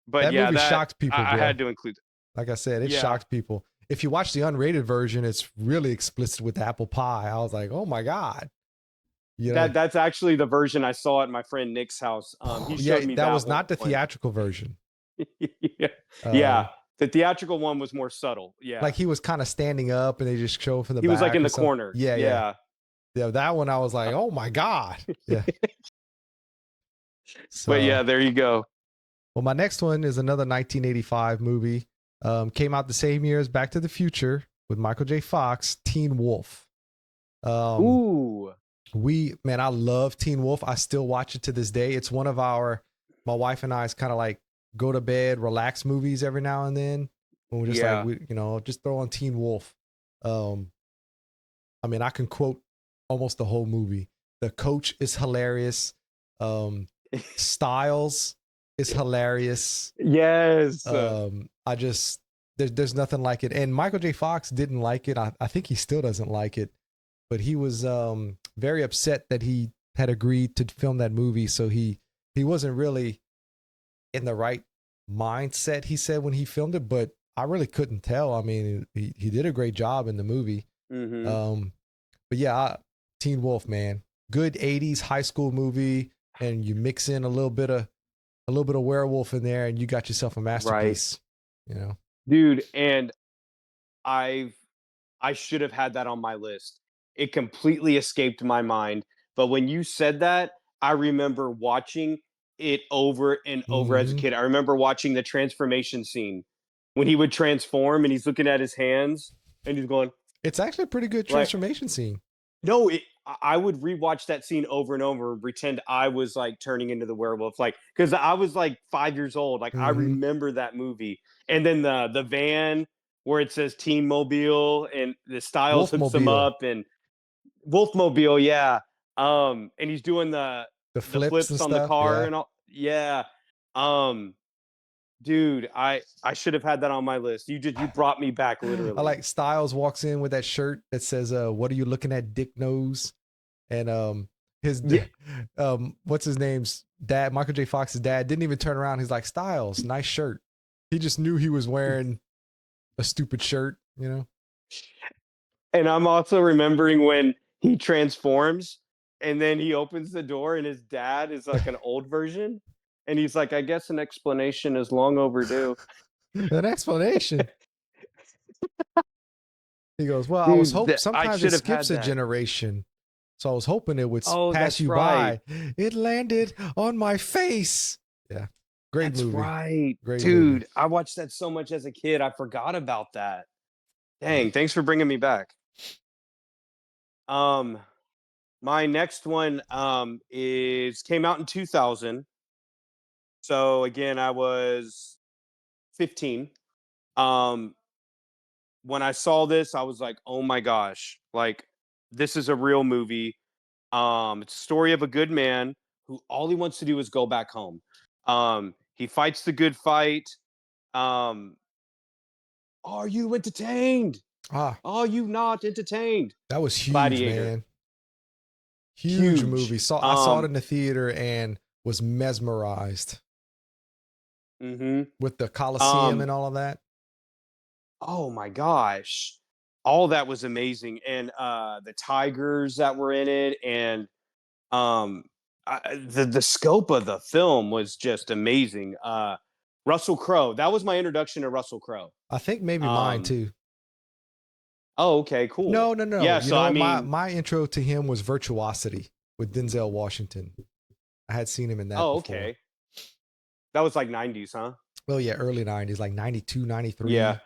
but That yeah, movie that shocked people, I bro. had to include. Like I said, it Yeah, shocked people. If you watch the unrated version, it's really explicit with the apple pie. I was like, oh my God. You know, that's actually the version I saw at my friend Nick's house. He yeah, showed me that that was not the one. theatrical version. Yeah, yeah. Um, The theatrical one was more subtle. like Yeah, he was kind of standing up and they just show from the he was like back in or the something. corner. Yeah, yeah. Yeah. Yeah, that one I was like, oh my God. Yeah. But So, yeah, there you go. well, my next one is another 1985 movie. Came out the same year as Back to the Future with Michael J. Fox, Teen Wolf. Um, Ooh. man, I love Teen Wolf. I still watch it to this day. It's one of my wife and I's kind of like go to bed, relax movies every now and then. When we're just like, Yeah. just throw on Teen Wolf. Um, I mean, I can quote almost the whole movie. The coach is hilarious. Styles is hilarious. Yes. I just there's nothing like it. And Michael J. Fox didn't like it. I think he still doesn't like it. But he was very upset that he had agreed to film that movie. So he wasn't really in the right mindset, he said, when he filmed it. But I really couldn't tell. I mean, he did a great job in the movie. Mm-hmm. But yeah, Teen Wolf, man, good 80s high school movie, and you mix in a little bit of werewolf in there, and you got yourself a Right. masterpiece. Dude, and I've I should have had that on my list. It completely escaped my mind. But when you said that, I remember watching it over and over as a Mm-hmm. kid. I remember watching the transformation scene when he would transform and he's looking at his hands and he's going It's actually a pretty good like, transformation scene. no, I would rewatch that scene over and over and pretend I was like turning into the werewolf, like because I was like 5 years old. Like I Mm-hmm. remember that movie, and then the van where it says Teen Mobile and the Styles hooks him Wolfmobile, up and Wolfmobile, yeah. And he's doing the the flips and flips on the stuff. car Yeah. and all. Yeah, um, dude, I should have had that on my list. You brought me back I literally. like Styles walks in with that shirt that says, "What are you looking at, Dick Nose?" And his Yeah, what's his name's dad, Michael J. Fox's dad, didn't even turn around. He's like, "Styles, nice shirt." He just knew he was wearing a stupid shirt. and I'm also remembering when he transforms and then he opens the door and his dad is like an old version. And he's like, I guess an explanation is long overdue. An explanation. He goes, "Well, I was Dude, hope I sometimes it should have skips had a that. generation, so I was hoping it would Oh, pass that's you right. by. It landed on my face." Yeah, great That's movie. right. Great movie. Dude, I watched that so much as a kid. I forgot about that. Dang, thanks for bringing me back. Um, my next one is came out in 2000. So again, I was 15. Um, when I saw this, I was like, "Oh my gosh, like this is a real movie." It's a story of a good man who all he wants to do is go back home. He fights the good fight. Um, are you entertained? Ah, Are you not entertained? that was huge, Gladiator, man. Huge movie. huge. I saw it in the theater and was mesmerized Mhm. with the Coliseum Um, and all of that. oh my gosh. All that was amazing. And the tigers that were in it and um the scope of the film was just amazing. Russell Crowe. That was my introduction to Russell Crowe. I think maybe mine too. Oh, okay, cool. No. Yeah, so I mean, my intro to him was Virtuosity with Denzel Washington. I had seen him in that before. okay. That was like 90s, huh? Well, yeah, early 90s, like 92, 93. Yeah.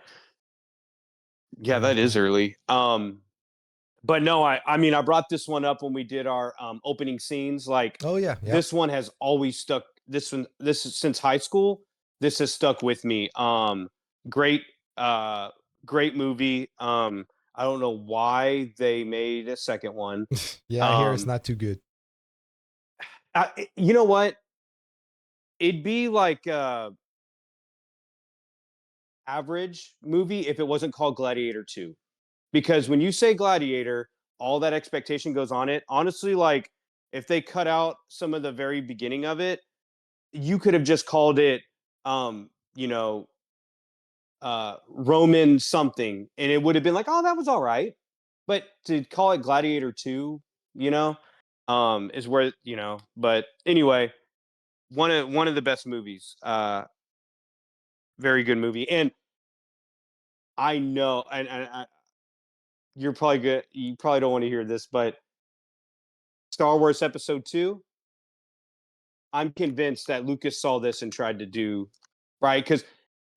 Yeah, that is early. But no, I mean, I brought this one up when we did our opening scenes. Like, oh yeah, yep. This one has always stuck. This is since high school. This has stuck with me. Great movie. I don't know why they made a second one. Yeah, I hear it's not too good. You know what? It'd be like average movie if it wasn't called Gladiator 2. Because when you say Gladiator, all that expectation goes on it. Honestly, like if they cut out some of the very beginning of it, you could have just called it Roman something, and it would have been like, oh, that was all right. But to call it Gladiator 2, is where, but anyway, one of the best movies. Very good movie. And I know, and you're probably good. You probably don't want to hear this, but Star Wars Episode 2, I'm convinced that Lucas saw this and tried to do, right? Because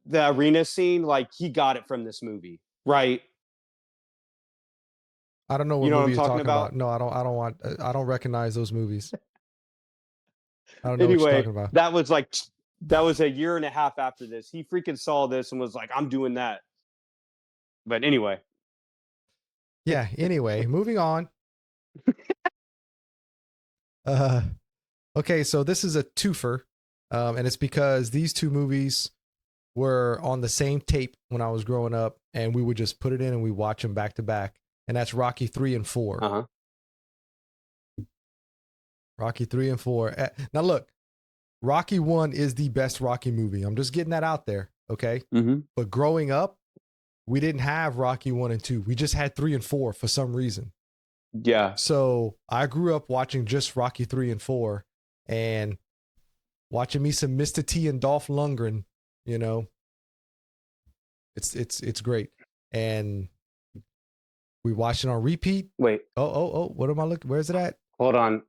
the arena scene, like, he got it from this movie, right? I don't know what movie you're talking about. No, I don't recognize those movies. I don't know what you're talking about. That was a year and a half after this. He freaking saw this and was like, I'm doing that. But anyway. Yeah, anyway, moving on. Okay, so this is a twofer. And it's because these two movies were on the same tape when I was growing up, and we would just put it in and we watch them back to back. And that's Rocky 3 and 4. Uh-huh. Rocky 3 and 4. Now look, Rocky 1 is the best Rocky movie. I'm just getting that out there, okay? Mm-hmm. But growing up, we didn't have Rocky 1 and 2. We just had 3 and 4 for some reason. Yeah. So I grew up watching just Rocky 3 and 4 and watching me some Mr. T and Dolph Lundgren, It's great. And we watched it on repeat. Wait. Oh, what am I looking? Where's it at? Hold on.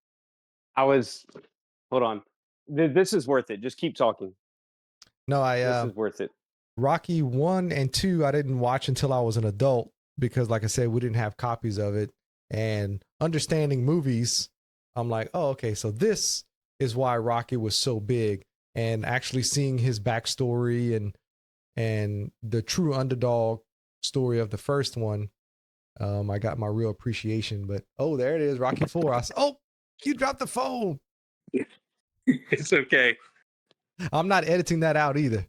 Hold on. This is worth it. Just keep talking. No, this is worth it. Rocky 1 and 2, I didn't watch until I was an adult because, like I said, we didn't have copies of it. And understanding movies, I'm like, oh, okay, so this is why Rocky was so big. And actually seeing his backstory and the true underdog story of the first one, I got my real appreciation. But oh, there it is, Rocky 4. I said, oh, you dropped the phone. It's okay. I'm not editing that out either.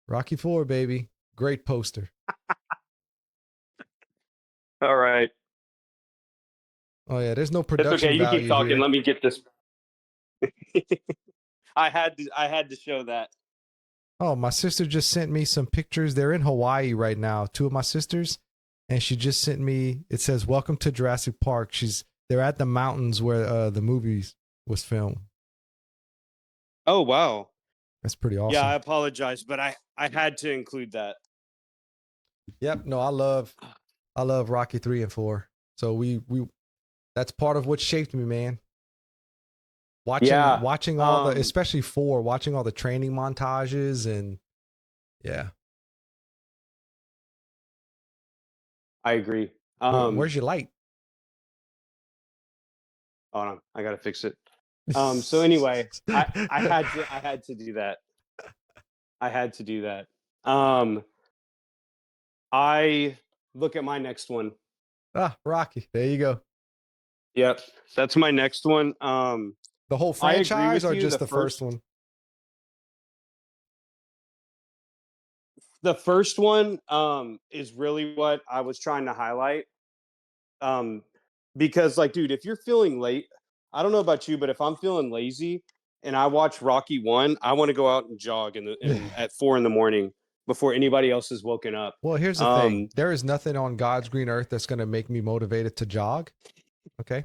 Rocky 4, baby. Great poster. All right. Oh yeah, there's no production. It's okay. You keep talking. Here. Let me get this. I had to show that. Oh, my sister just sent me some pictures. They're in Hawaii right now. 2 of my sisters, and she just sent me. It says, "Welcome to Jurassic Park." They're at the mountains where the movie was filmed. Oh wow, that's pretty awesome. Yeah, I apologize, but I had to include that. Yep. No, I love Rocky 3 and 4. So we that's part of what shaped me, man. Watching all the, especially 4, watching all the training montages and yeah. I agree. Where's your light? Hold on, I gotta fix it. So anyway, I had to do that. I had to do that. I look at my next one. Rocky. There you go. Yep, that's my next one. The whole franchise or just the first one? The first one is really what I was trying to highlight. Because like, dude, if you're feeling late, I don't know about you, but if I'm feeling lazy and I watch Rocky 1, I want to go out and jog at 4 a.m. before anybody else is woken up. Well, here's the thing. There is nothing on God's green earth that's going to make me motivated to jog. Okay.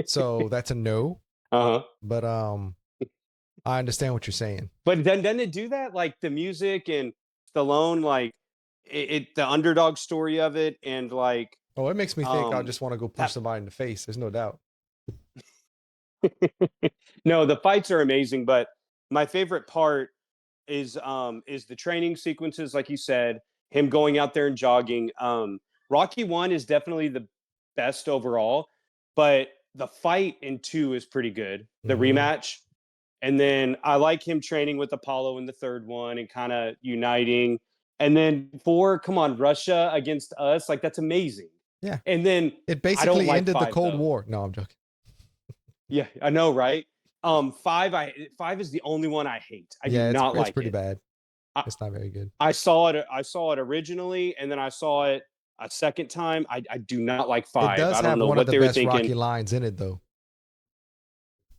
So that's a no. Uh-huh. But I understand what you're saying. But then doesn't it do that? Like the music and Stallone, like the underdog story of it, and like Oh, it makes me think I um just want to go punch that somebody in the face. There's no doubt. no, the fights are amazing, but my favorite part is the training sequences, like you said, him going out there and jogging. Rocky 1 is definitely the best overall, but the fight in 2 is pretty good. The Mm-hmm. rematch. And then I like him training with Apollo in the third one and kind of uniting. And then 4, come on, Russia against us. Like that's amazing. Yeah. And then It I don't basically like ended the 5 Cold though. War. No, I'm joking. Yeah, I know, right? 5 is the only one I hate. I do Yeah, not it's like pretty it. bad. I, It's not very good. I saw it originally, and then I saw it a second time. I do not like It 5. does I don't have know one of what the they were best thinking. Rocky lines in it, though.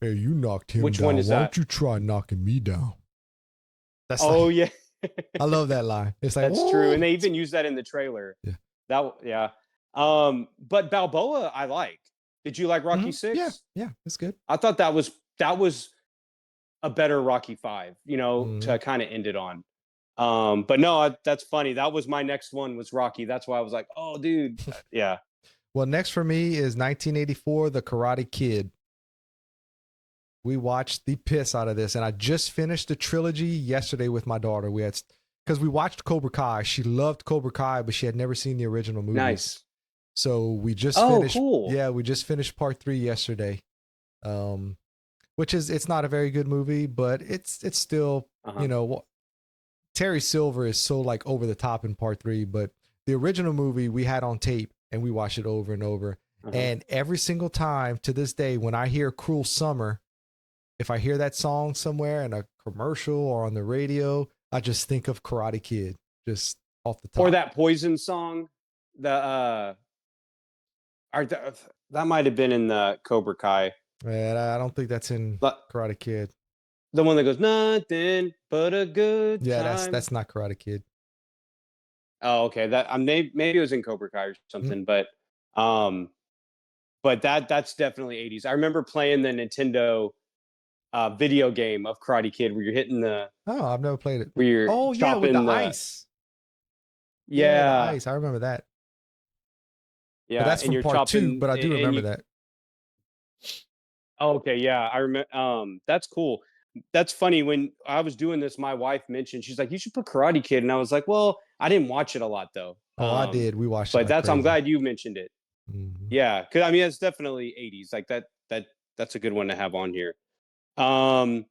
Hey, you knocked him Which one down. is Why that? don't you try knocking me down? That's Oh like, yeah, I love that line. It's like, that's true, oh, and they even use that in the trailer. yeah. Yeah. But Balboa, I like. Did you like Rocky Yeah, 6? yeah, it's good. I thought that was a better Rocky 5. You know, Mhm. to kind of end it on. But no, that's funny. That was my next one was Rocky. That's why I was like, oh, dude, yeah. Well, next for me is 1984, The Karate Kid. We watched the piss out of this, and I just finished the trilogy yesterday with my daughter. Because we watched Cobra Kai. She loved Cobra Kai, but she had never seen the original movies. Nice. So we just Oh, finished. cool. Yeah, we just finished part 3 yesterday. Which is it's not a very good movie, but it's still Uh-huh. Terry Silver is so like over the top in part 3, but the original movie we had on tape and we watched it over and over. Uh-huh. And every single time to this day, when I hear Cruel Summer, if I hear that song somewhere in a commercial or on the radio, I just think of Karate Kid, just off the Or top. that Poison song. The that might have been in the Cobra Kai. And I don't think that's in But Karate Kid. the one that goes nothing but a good Yeah, time. that's not Karate Kid. Oh, okay. That maybe it was in Cobra Kai or Mm. something, um, but that's definitely 80s. I remember playing the Nintendo video game of Karate Kid where you're hitting Oh, I've never played it. where you're Oh yeah, with the chopping the ice. Yeah, the yeah ice. I remember that. But yeah, that's and from you're part 2, chopping but I do and remember you. that. Oh, okay, yeah, I remember. That's cool. That's funny. When I was doing this, my wife mentioned she's like, "You should put Karate Kid," and I was like, "Well, I didn't watch it a lot though." Oh, I did. We watched it But like I'm crazy. glad you mentioned it. Mhm. Yeah, because I mean, it's definitely 80s. Like that's a good one to have on here. Um,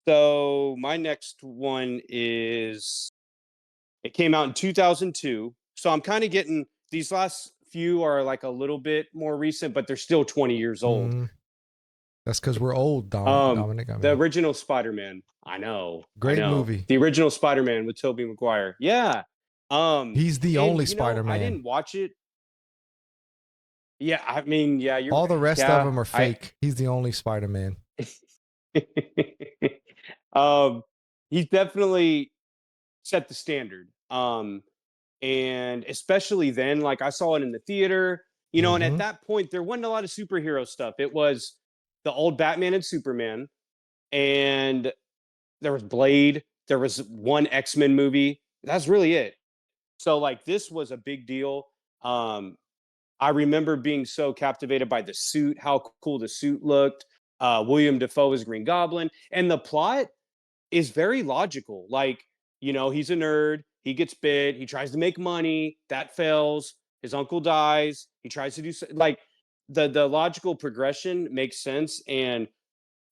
so my next one is it came out in 2002. So I'm kind of getting these last few are like a little bit more recent, but they're still 20 years old. Mhm. That's because we're old, Um, Dominic. I the mean, original Spider-Man. I know, I great know. movie. The original Spider-Man with Tobey Maguire. Yeah. He's the only And you know, I Spider-Man. didn't watch it. Yeah, I mean, yeah, you're All the rest of yeah, them are fake. He's the only Spider-Man. um he's definitely set the standard. And especially then, like I saw it in the theater, you know, and at Mm-hmm. that point there wasn't a lot of superhero stuff. It was the old Batman and Superman, and there was Blade, there was one X-Men movie. That's really it. So like this was a big deal. Um, I remember being so captivated by the suit, how cool the suit looked. William Defoe as Green Goblin, and the plot is very logical. Like, you know, he's a nerd, he gets bit, he tries to make money, that fails, his uncle dies, he tries to do like the logical progression makes sense. And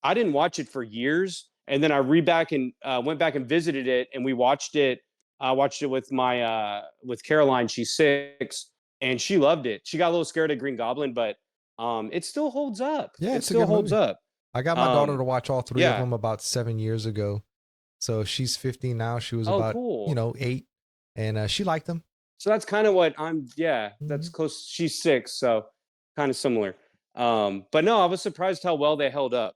I didn't watch it for years, and then I went back and visited it, and we watched it. I watched it with my with Caroline. She's 6, and she loved it. She got a little scared of Green Goblin, but it still holds up. Yeah, It it's a still good holds movie. up. I got my daughter Um, to watch all 3 of yeah. them about 7 years ago. So she's 15 now. She was Oh, about, cool. 8, and she liked them. So that's kind of what I'm. Yeah, Mm-hmm. that's close. She's 6, so kind of similar. But no, I was surprised how well they held up.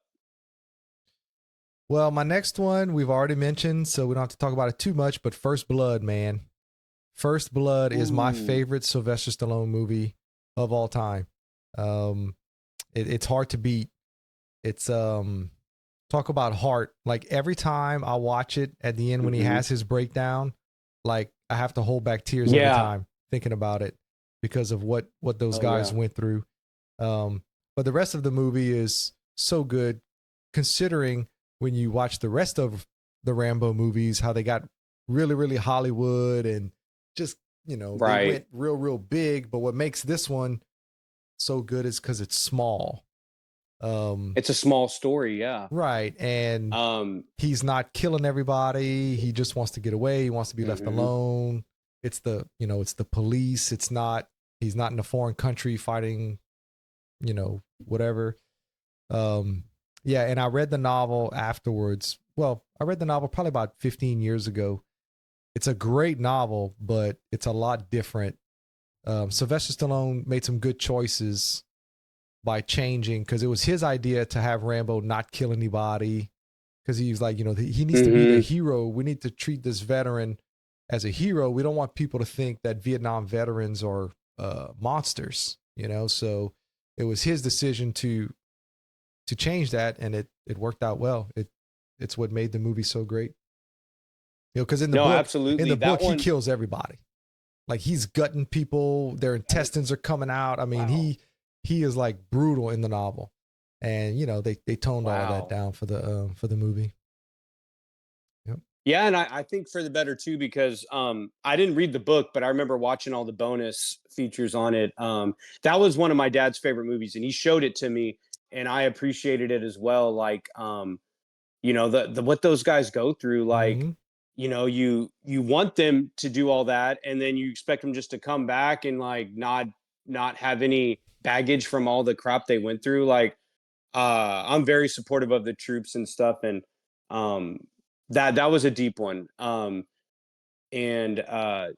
Well, my next one we've already mentioned, so we don't have to talk about it too much, but First Blood, man. First Blood is my Ooh. favorite Sylvester Stallone movie of all time. It's hard to beat. It's talk about heart. Like every time I watch it at the end when he has his breakdown, like I have to hold back tears every time thinking about it because of what those guys went through. But the rest of the movie is so good, considering when you watch the rest of the Rambo movies, how they got really, really Hollywood and just, they went real big. But what makes this one so good is because it's small. It's a small story, yeah. Right. And he's not killing everybody. He just wants to get away. He wants to be left alone. It's it's the police. He's not in a foreign country fighting, whatever. Yeah, and I read the novel afterwards. Well, I read the novel probably about 15 years ago. It's a great novel, but it's a lot different. Sylvester Stallone made some good choices by changing, because it was his idea to have Rambo not kill anybody, because he's like, he needs to be the hero. We need to treat this veteran as a hero. We don't want people to think that Vietnam veterans are monsters, so it was his decision to change that, and it worked out well. It's what made the movie so great. Because in the book, absolutely. He kills everybody. Like he's gutting people, their intestines are coming out. I mean, he is like brutal in the novel, and they toned all of that down for the movie. Yep. Yeah, and I think for the better too, because I didn't read the book, but I remember watching all the bonus features on it. That was one of my dad's favorite movies, and he showed it to me, and I appreciated it as well. Like, the what those guys go through, like. You want them to do all that, and then you expect them just to come back and like not have any baggage from all the crap they went through. Like, I'm very supportive of the troops and stuff, and that was a deep one. And I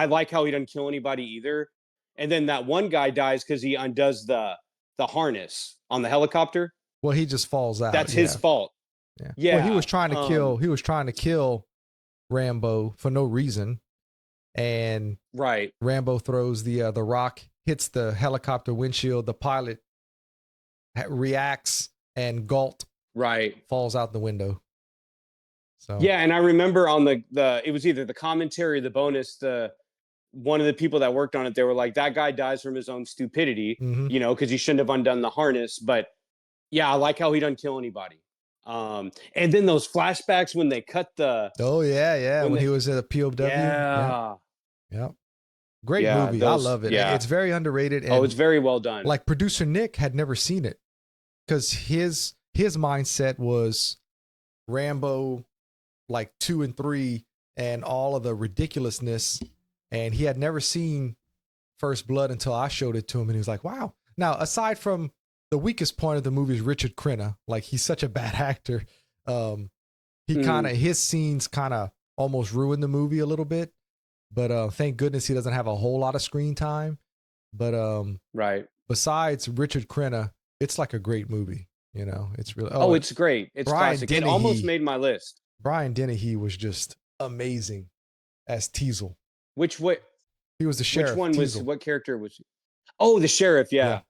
like how he doesn't kill anybody either. And then that one guy dies because he undoes the harness on the helicopter. Well, he just falls out. That's his fault. Yeah. Well, he was trying to kill. He was trying to kill Rambo for no reason, and Rambo throws the rock, hits the helicopter windshield. The pilot reacts, and Galt falls out the window. So yeah, and I remember on the it was either the commentary or the bonus. One of the people that worked on it, they were like, that guy dies from his own stupidity, because he shouldn't have undone the harness. But yeah, I like how he doesn't kill anybody. And then those flashbacks when they cut the when he was at a POW. Yeah. Great movie. I love it. It's very underrated. And it's very well done. Like producer Nick had never seen it, because his mindset was Rambo like 2 and 3 and all of the ridiculousness, and he had never seen First Blood until I showed it to him, and he was like, wow. Now, aside from the weakest point of the movie is Richard Crenna. Like, he's such a bad actor. His scenes kind of almost ruined the movie a little bit, but thank goodness he doesn't have a whole lot of screen time. But besides Richard Crenna, it's like a great movie. It's really it's great. It's classic. It almost made my list. Brian Dennehy was just amazing as Teasel. He was the sheriff. Which one Teasel. was? What character was he? Oh, the sheriff. Yeah.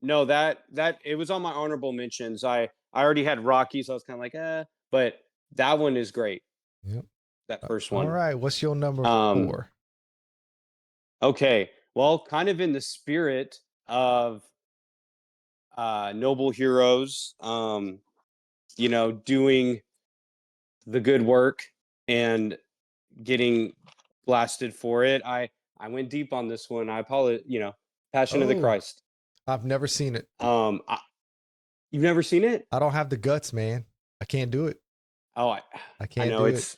No, that it was on my honorable mentions. I already had Rocky, so I was kind of like, but that one is great. Yep. That first one. All right. What's your number 4? Okay. Well, kind of in the spirit of noble heroes, doing the good work and getting blasted for it. I went deep on this one. I apologize, Passion of the Christ. I've never seen it. You've never seen it? I don't have the guts, man. I can't do it. Oh, I can't do it.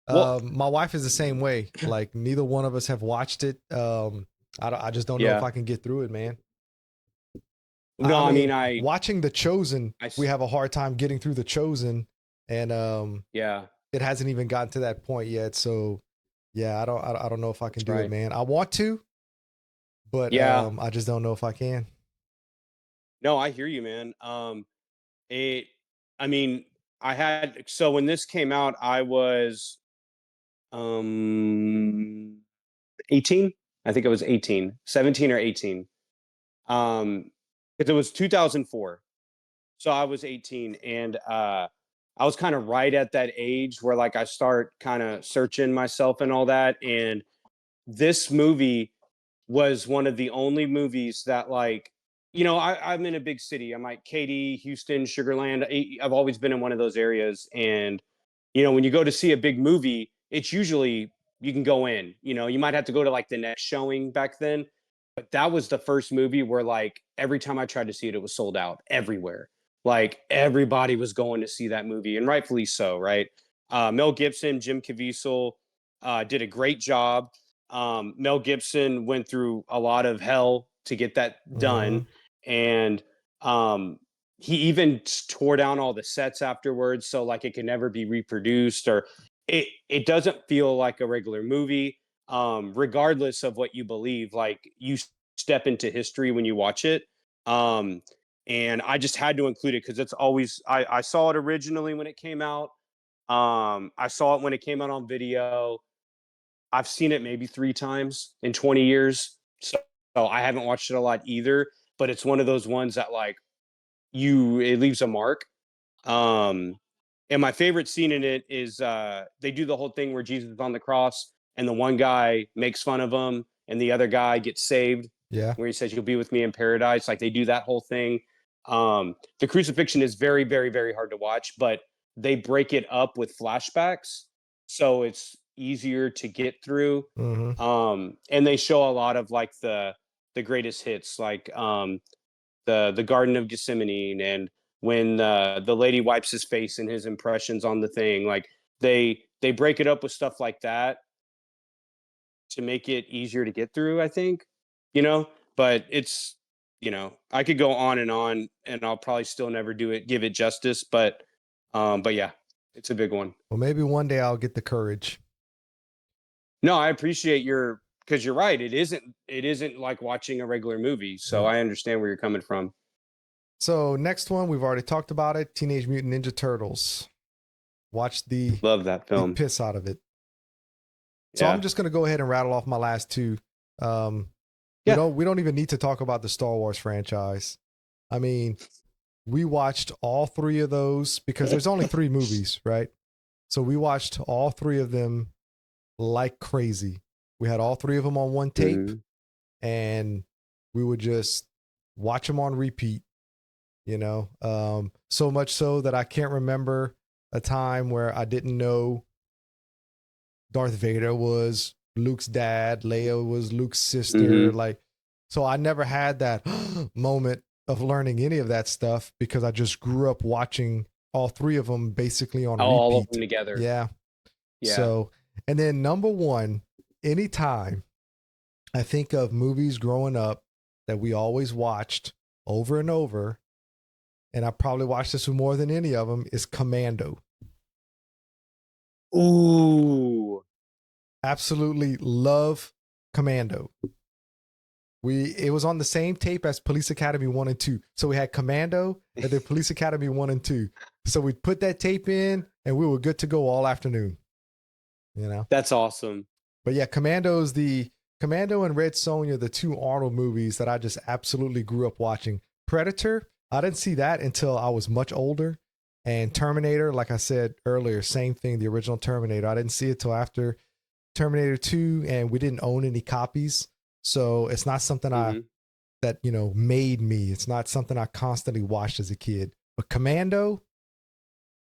My wife is the same way. Like, neither one of us have watched it. I just don't know if I can get through it, man. No, I mean, watching The Chosen, we have a hard time getting through The Chosen, and it hasn't even gotten to that point yet. So yeah, I don't know if I can do it, man. I want to, but I just don't know if I can. No, I hear you, man. So when this came out, I was 18. I think I was 18, 17 or 18. Because it was 2004. So I was 18, and I was kind of right at that age where like I start kind of searching myself and all that. And this movie was one of the only movies that like, I'm in a big city. I'm like Katy, Houston, Sugarland. I've always been in one of those areas. And, when you go to see a big movie, it's usually you can go in, you might have to go to like the next showing back then. But that was the first movie where like every time I tried to see it, it was sold out everywhere. Like everybody was going to see that movie, and rightfully so, right? Mel Gibson, Jim Caviezel did a great job. Mel Gibson went through a lot of hell to get that done, and he even tore down all the sets afterwards, so like it can never be reproduced, or it doesn't feel like a regular movie. Regardless of what you believe, like you step into history when you watch it. And I just had to include it because it's always I saw it originally when it came out. I saw it when it came out on video. I've seen it maybe 3 times in 20 years. So I haven't watched it a lot either, but it's one of those ones that like it leaves a mark. And my favorite scene in it is they do the whole thing where Jesus is on the cross and the one guy makes fun of him and the other guy gets saved. Yeah. Where he says, "You'll be with me in paradise." Like they do that whole thing. The crucifixion is very, very, very hard to watch, but they break it up with flashbacks. So it's easier to get through. And they show a lot of like the greatest hits, like the Garden of Gethsemane, and when the lady wipes his face and his impressions on the thing. Like they break it up with stuff like that to make it easier to get through, I think, but it's, I could go on and I'll probably still never give it justice, but yeah, it's a big one. Well, maybe one day I'll get the courage. No, I appreciate because you're right. It isn't like watching a regular movie. So I understand where you're coming from. So next one, we've already talked about it. Teenage Mutant Ninja Turtles. Love that film. The piss out of it. So I'm just going to go ahead and rattle off my last two. We don't even need to talk about the Star Wars franchise. I mean, we watched all 3 of those because there's only 3 movies, right? So we watched all 3 of them like crazy. We had all 3 of them on one tape, and we would just watch them on repeat, so much so that I can't remember a time where I didn't know Darth Vader was Luke's dad, Leia was Luke's sister. Like, so I never had that moment of learning any of that stuff because I just grew up watching all 3 of them basically on repeat. All of them together. Yeah. So, and then number 1, anytime I think of movies growing up that we always watched over and over, and I probably watched this with more than any of them, is Commando. Ooh. Absolutely love Commando. It was on the same tape as Police Academy 1 and 2. So we had Commando and then Police Academy 1 and 2. So we'd put that tape in and we were good to go all afternoon. That's awesome. But yeah, Commando and Red Sonja, the 2 Arnold movies that I just absolutely grew up watching. Predator, I didn't see that until I was much older. And Terminator, like I said earlier, same thing, the original Terminator. I didn't see it till after Terminator 2, and we didn't own any copies. So it's not something that made me. It's not something I constantly watched as a kid. But Commando,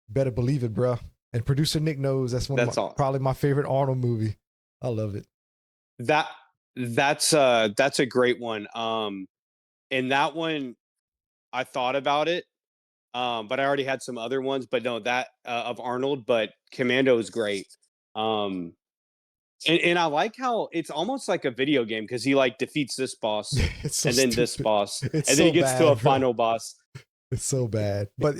better believe it, bro. And producer Nick knows that's probably my favorite Arnold movie. I love it. That's a great one. And that one, I thought about it, but I already had some other ones. But no, that of Arnold, but Commando is great. And I like how it's almost like a video game because he like defeats this boss so and then stupid. this boss, and so then he gets bad, to a bro. final boss. It's so bad, but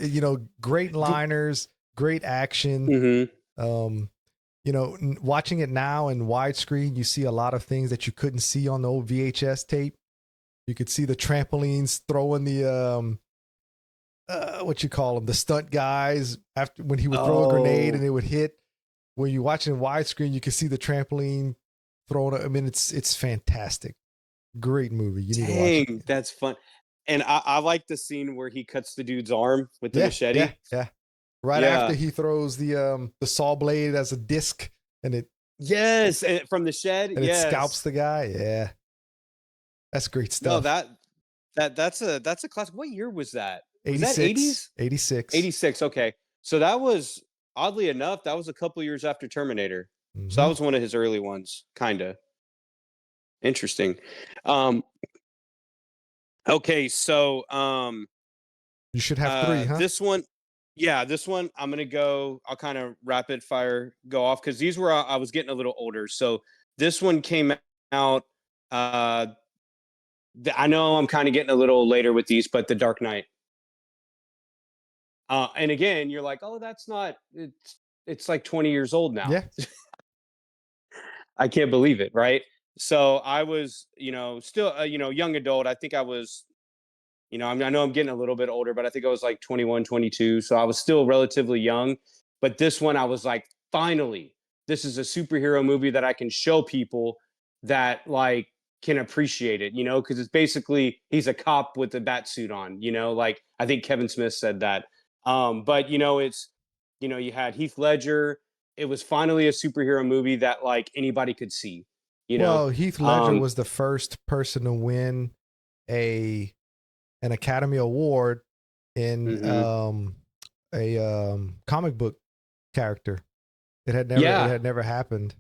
great liners, great action. Watching it now in widescreen, you see a lot of things that you couldn't see on the old VHS tape. You could see the trampolines throwing the the stunt guys after when he would throw a grenade and it would hit. When you watch it in widescreen, you can see the trampoline thrown. I mean, it's fantastic. Great movie. You need to watch it. That's fun. And I like the scene where he cuts the dude's arm with the machete. Yeah. Right after he throws the saw blade as a disc and it and from the shed. And it scalps the guy. Yeah. That's great stuff. No, that's a classic. What year was that? Was 86, that 80s? 86. 86. Okay. So that was, oddly enough, that was a couple years after Terminator. Mm-hmm. So that was one of his early ones, kind of. Interesting. Okay, so you should have 3, huh? This one, I'm gonna go. I'll kind of rapid fire go off because these were I was getting a little older. So this one came out. I know I'm kind of getting a little later with these, but The Dark Knight. And again, you're like, oh, that's not. It's like 20 years old now. Yeah. I can't believe it, right? So I was, still a, young adult. I think I was, I know I'm getting a little bit older, but I think I was like 21, 22. So I was still relatively young. But this one, I was like, finally, this is a superhero movie that I can show people that like can appreciate it, because it's basically he's a cop with a bat suit on, like I think Kevin Smith said that. But it's, you had Heath Ledger. It was finally a superhero movie that like anybody could see. Well, Heath Ledger was the first person to win an Academy Award in a comic book character. It had never happened,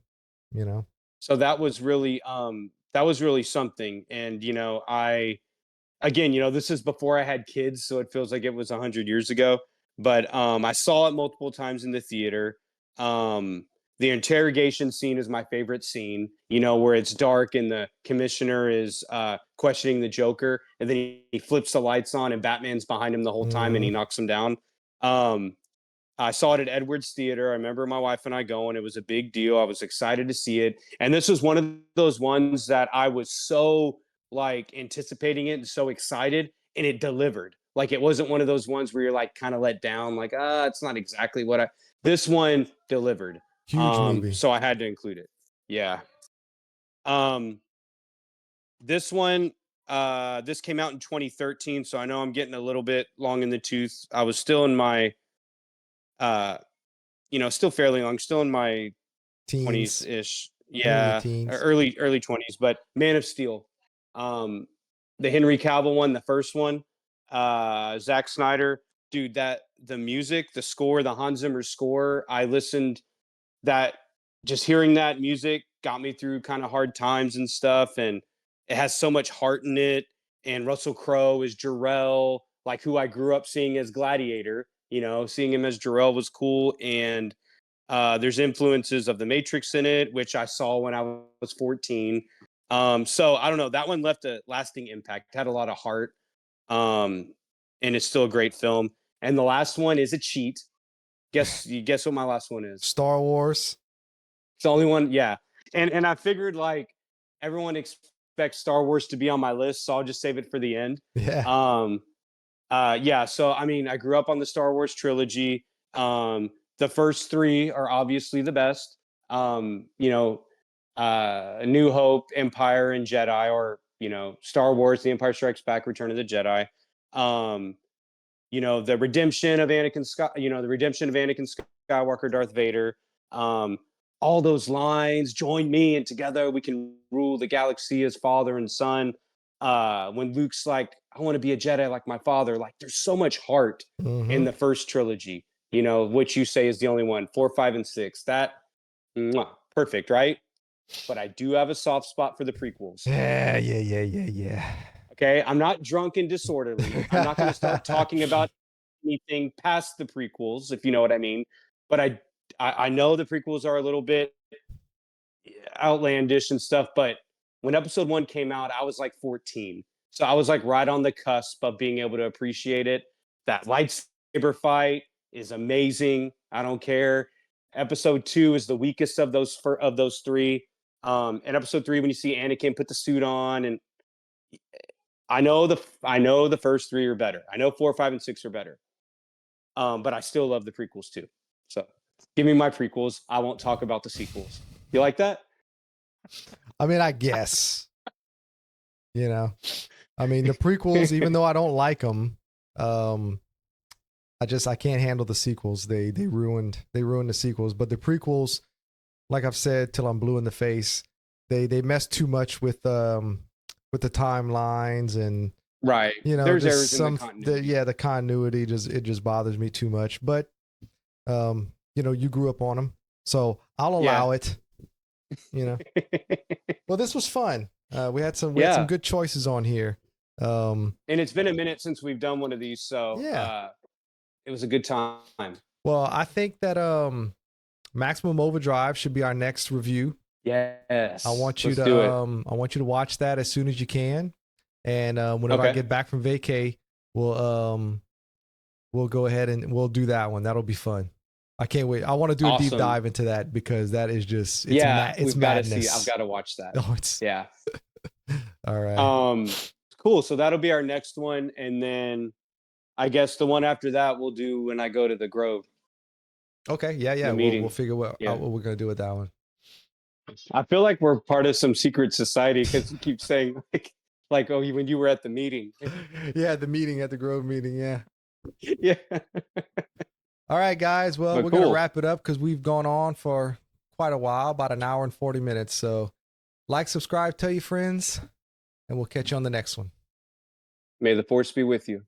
So that was really something. And this is before I had kids, so it feels like it was 100 years ago. But I saw it multiple times in the theater. The interrogation scene is my favorite scene, where it's dark and the commissioner is questioning the Joker, and then he flips the lights on and Batman's behind him the whole time and he knocks him down. I saw it at Edwards Theater. I remember my wife and I going. It was a big deal. I was excited to see it. And this was one of those ones that I was so like anticipating it and so excited, and it delivered. Like it wasn't one of those ones where you're like kind of let down, like, it's not exactly what this one delivered. Huge movie. So I had to include it. Yeah. This one, this came out in 2013, so I know I'm getting a little bit long in the tooth. I was still in my, still fairly long, still in my 20s ish. Yeah, early 20s. But Man of Steel, the Henry Cavill one, the first one, Zack Snyder, dude. The music, the score, the Hans Zimmer score. I listened. That just hearing that music got me through kind of hard times and stuff, and it has so much heart in it. And Russell Crowe is Jor-El, like who I grew up seeing as Gladiator. Seeing him as Jor-El was cool. And there's influences of The Matrix in it, which I saw when I was 14. So I don't know, that one left a lasting impact. It had a lot of heart, and it's still a great film. And the last one is a cheat. Guess what my last one is? Star Wars. It's the only one, yeah. And I figured like everyone expects Star Wars to be on my list, so I'll just save it for the end. Yeah. Yeah. So I mean, I grew up on the Star Wars trilogy. The first 3 are obviously the best. New Hope, Empire, and Jedi, or Star Wars, The Empire Strikes Back, Return of the Jedi. The redemption of Anakin Skywalker, Darth Vader. All those lines, join me and together we can rule the galaxy as father and son. When Luke's like, I want to be a Jedi like my father. Like there's so much heart in the first trilogy, which you say is the only one, 4, 5, and 6. That perfect, right? But I do have a soft spot for the prequels. Yeah. Okay, I'm not drunk and disorderly. I'm not going to start talking about anything past the prequels, if you know what I mean. But I know the prequels are a little bit outlandish and stuff. But when episode 1 came out, I was like 14. So I was like right on the cusp of being able to appreciate it. That lightsaber fight is amazing. I don't care. Episode 2 is the weakest of those 3. And episode 3, when you see Anakin put the suit on, and I know the first 3 are better. I know 4, 5, and 6 are better. But I still love the prequels too. So give me my prequels. I won't talk about the sequels. You like that? I mean, I guess. I mean, the prequels, even though I don't like them, I can't handle the sequels. They ruined the sequels. But the prequels, like I've said till I'm blue in the face, they mess too much with the timelines, and Right. there's errors in some the continuity. the continuity just bothers me too much. But you grew up on them, so I'll allow it. Well, this was fun. We had some good choices on here. And it's been a minute since we've done one of these, so it was a good time. Well, I think that Maximum Overdrive should be our next review. Yes. I want you to watch that as soon as you can. And whenever I get back from vacay, we'll go ahead and we'll do that one. That'll be fun. I can't wait. I want to do a deep dive into that because that is just it's madness. I've got to watch that. Oh, it's all right. Cool. So that'll be our next one, and then I guess the one after that we'll do when I go to the Grove. Okay. Yeah. We'll figure out what we're gonna do with that one. I feel like we're part of some secret society because you keep saying like when you were at the meeting. Yeah, the meeting at the Grove meeting. Yeah. Yeah. All right, guys. Well, we're gonna wrap it up because we've gone on for quite a while, about an hour and 40 minutes. So, like, subscribe, tell your friends, and we'll catch you on the next one. May the force be with you.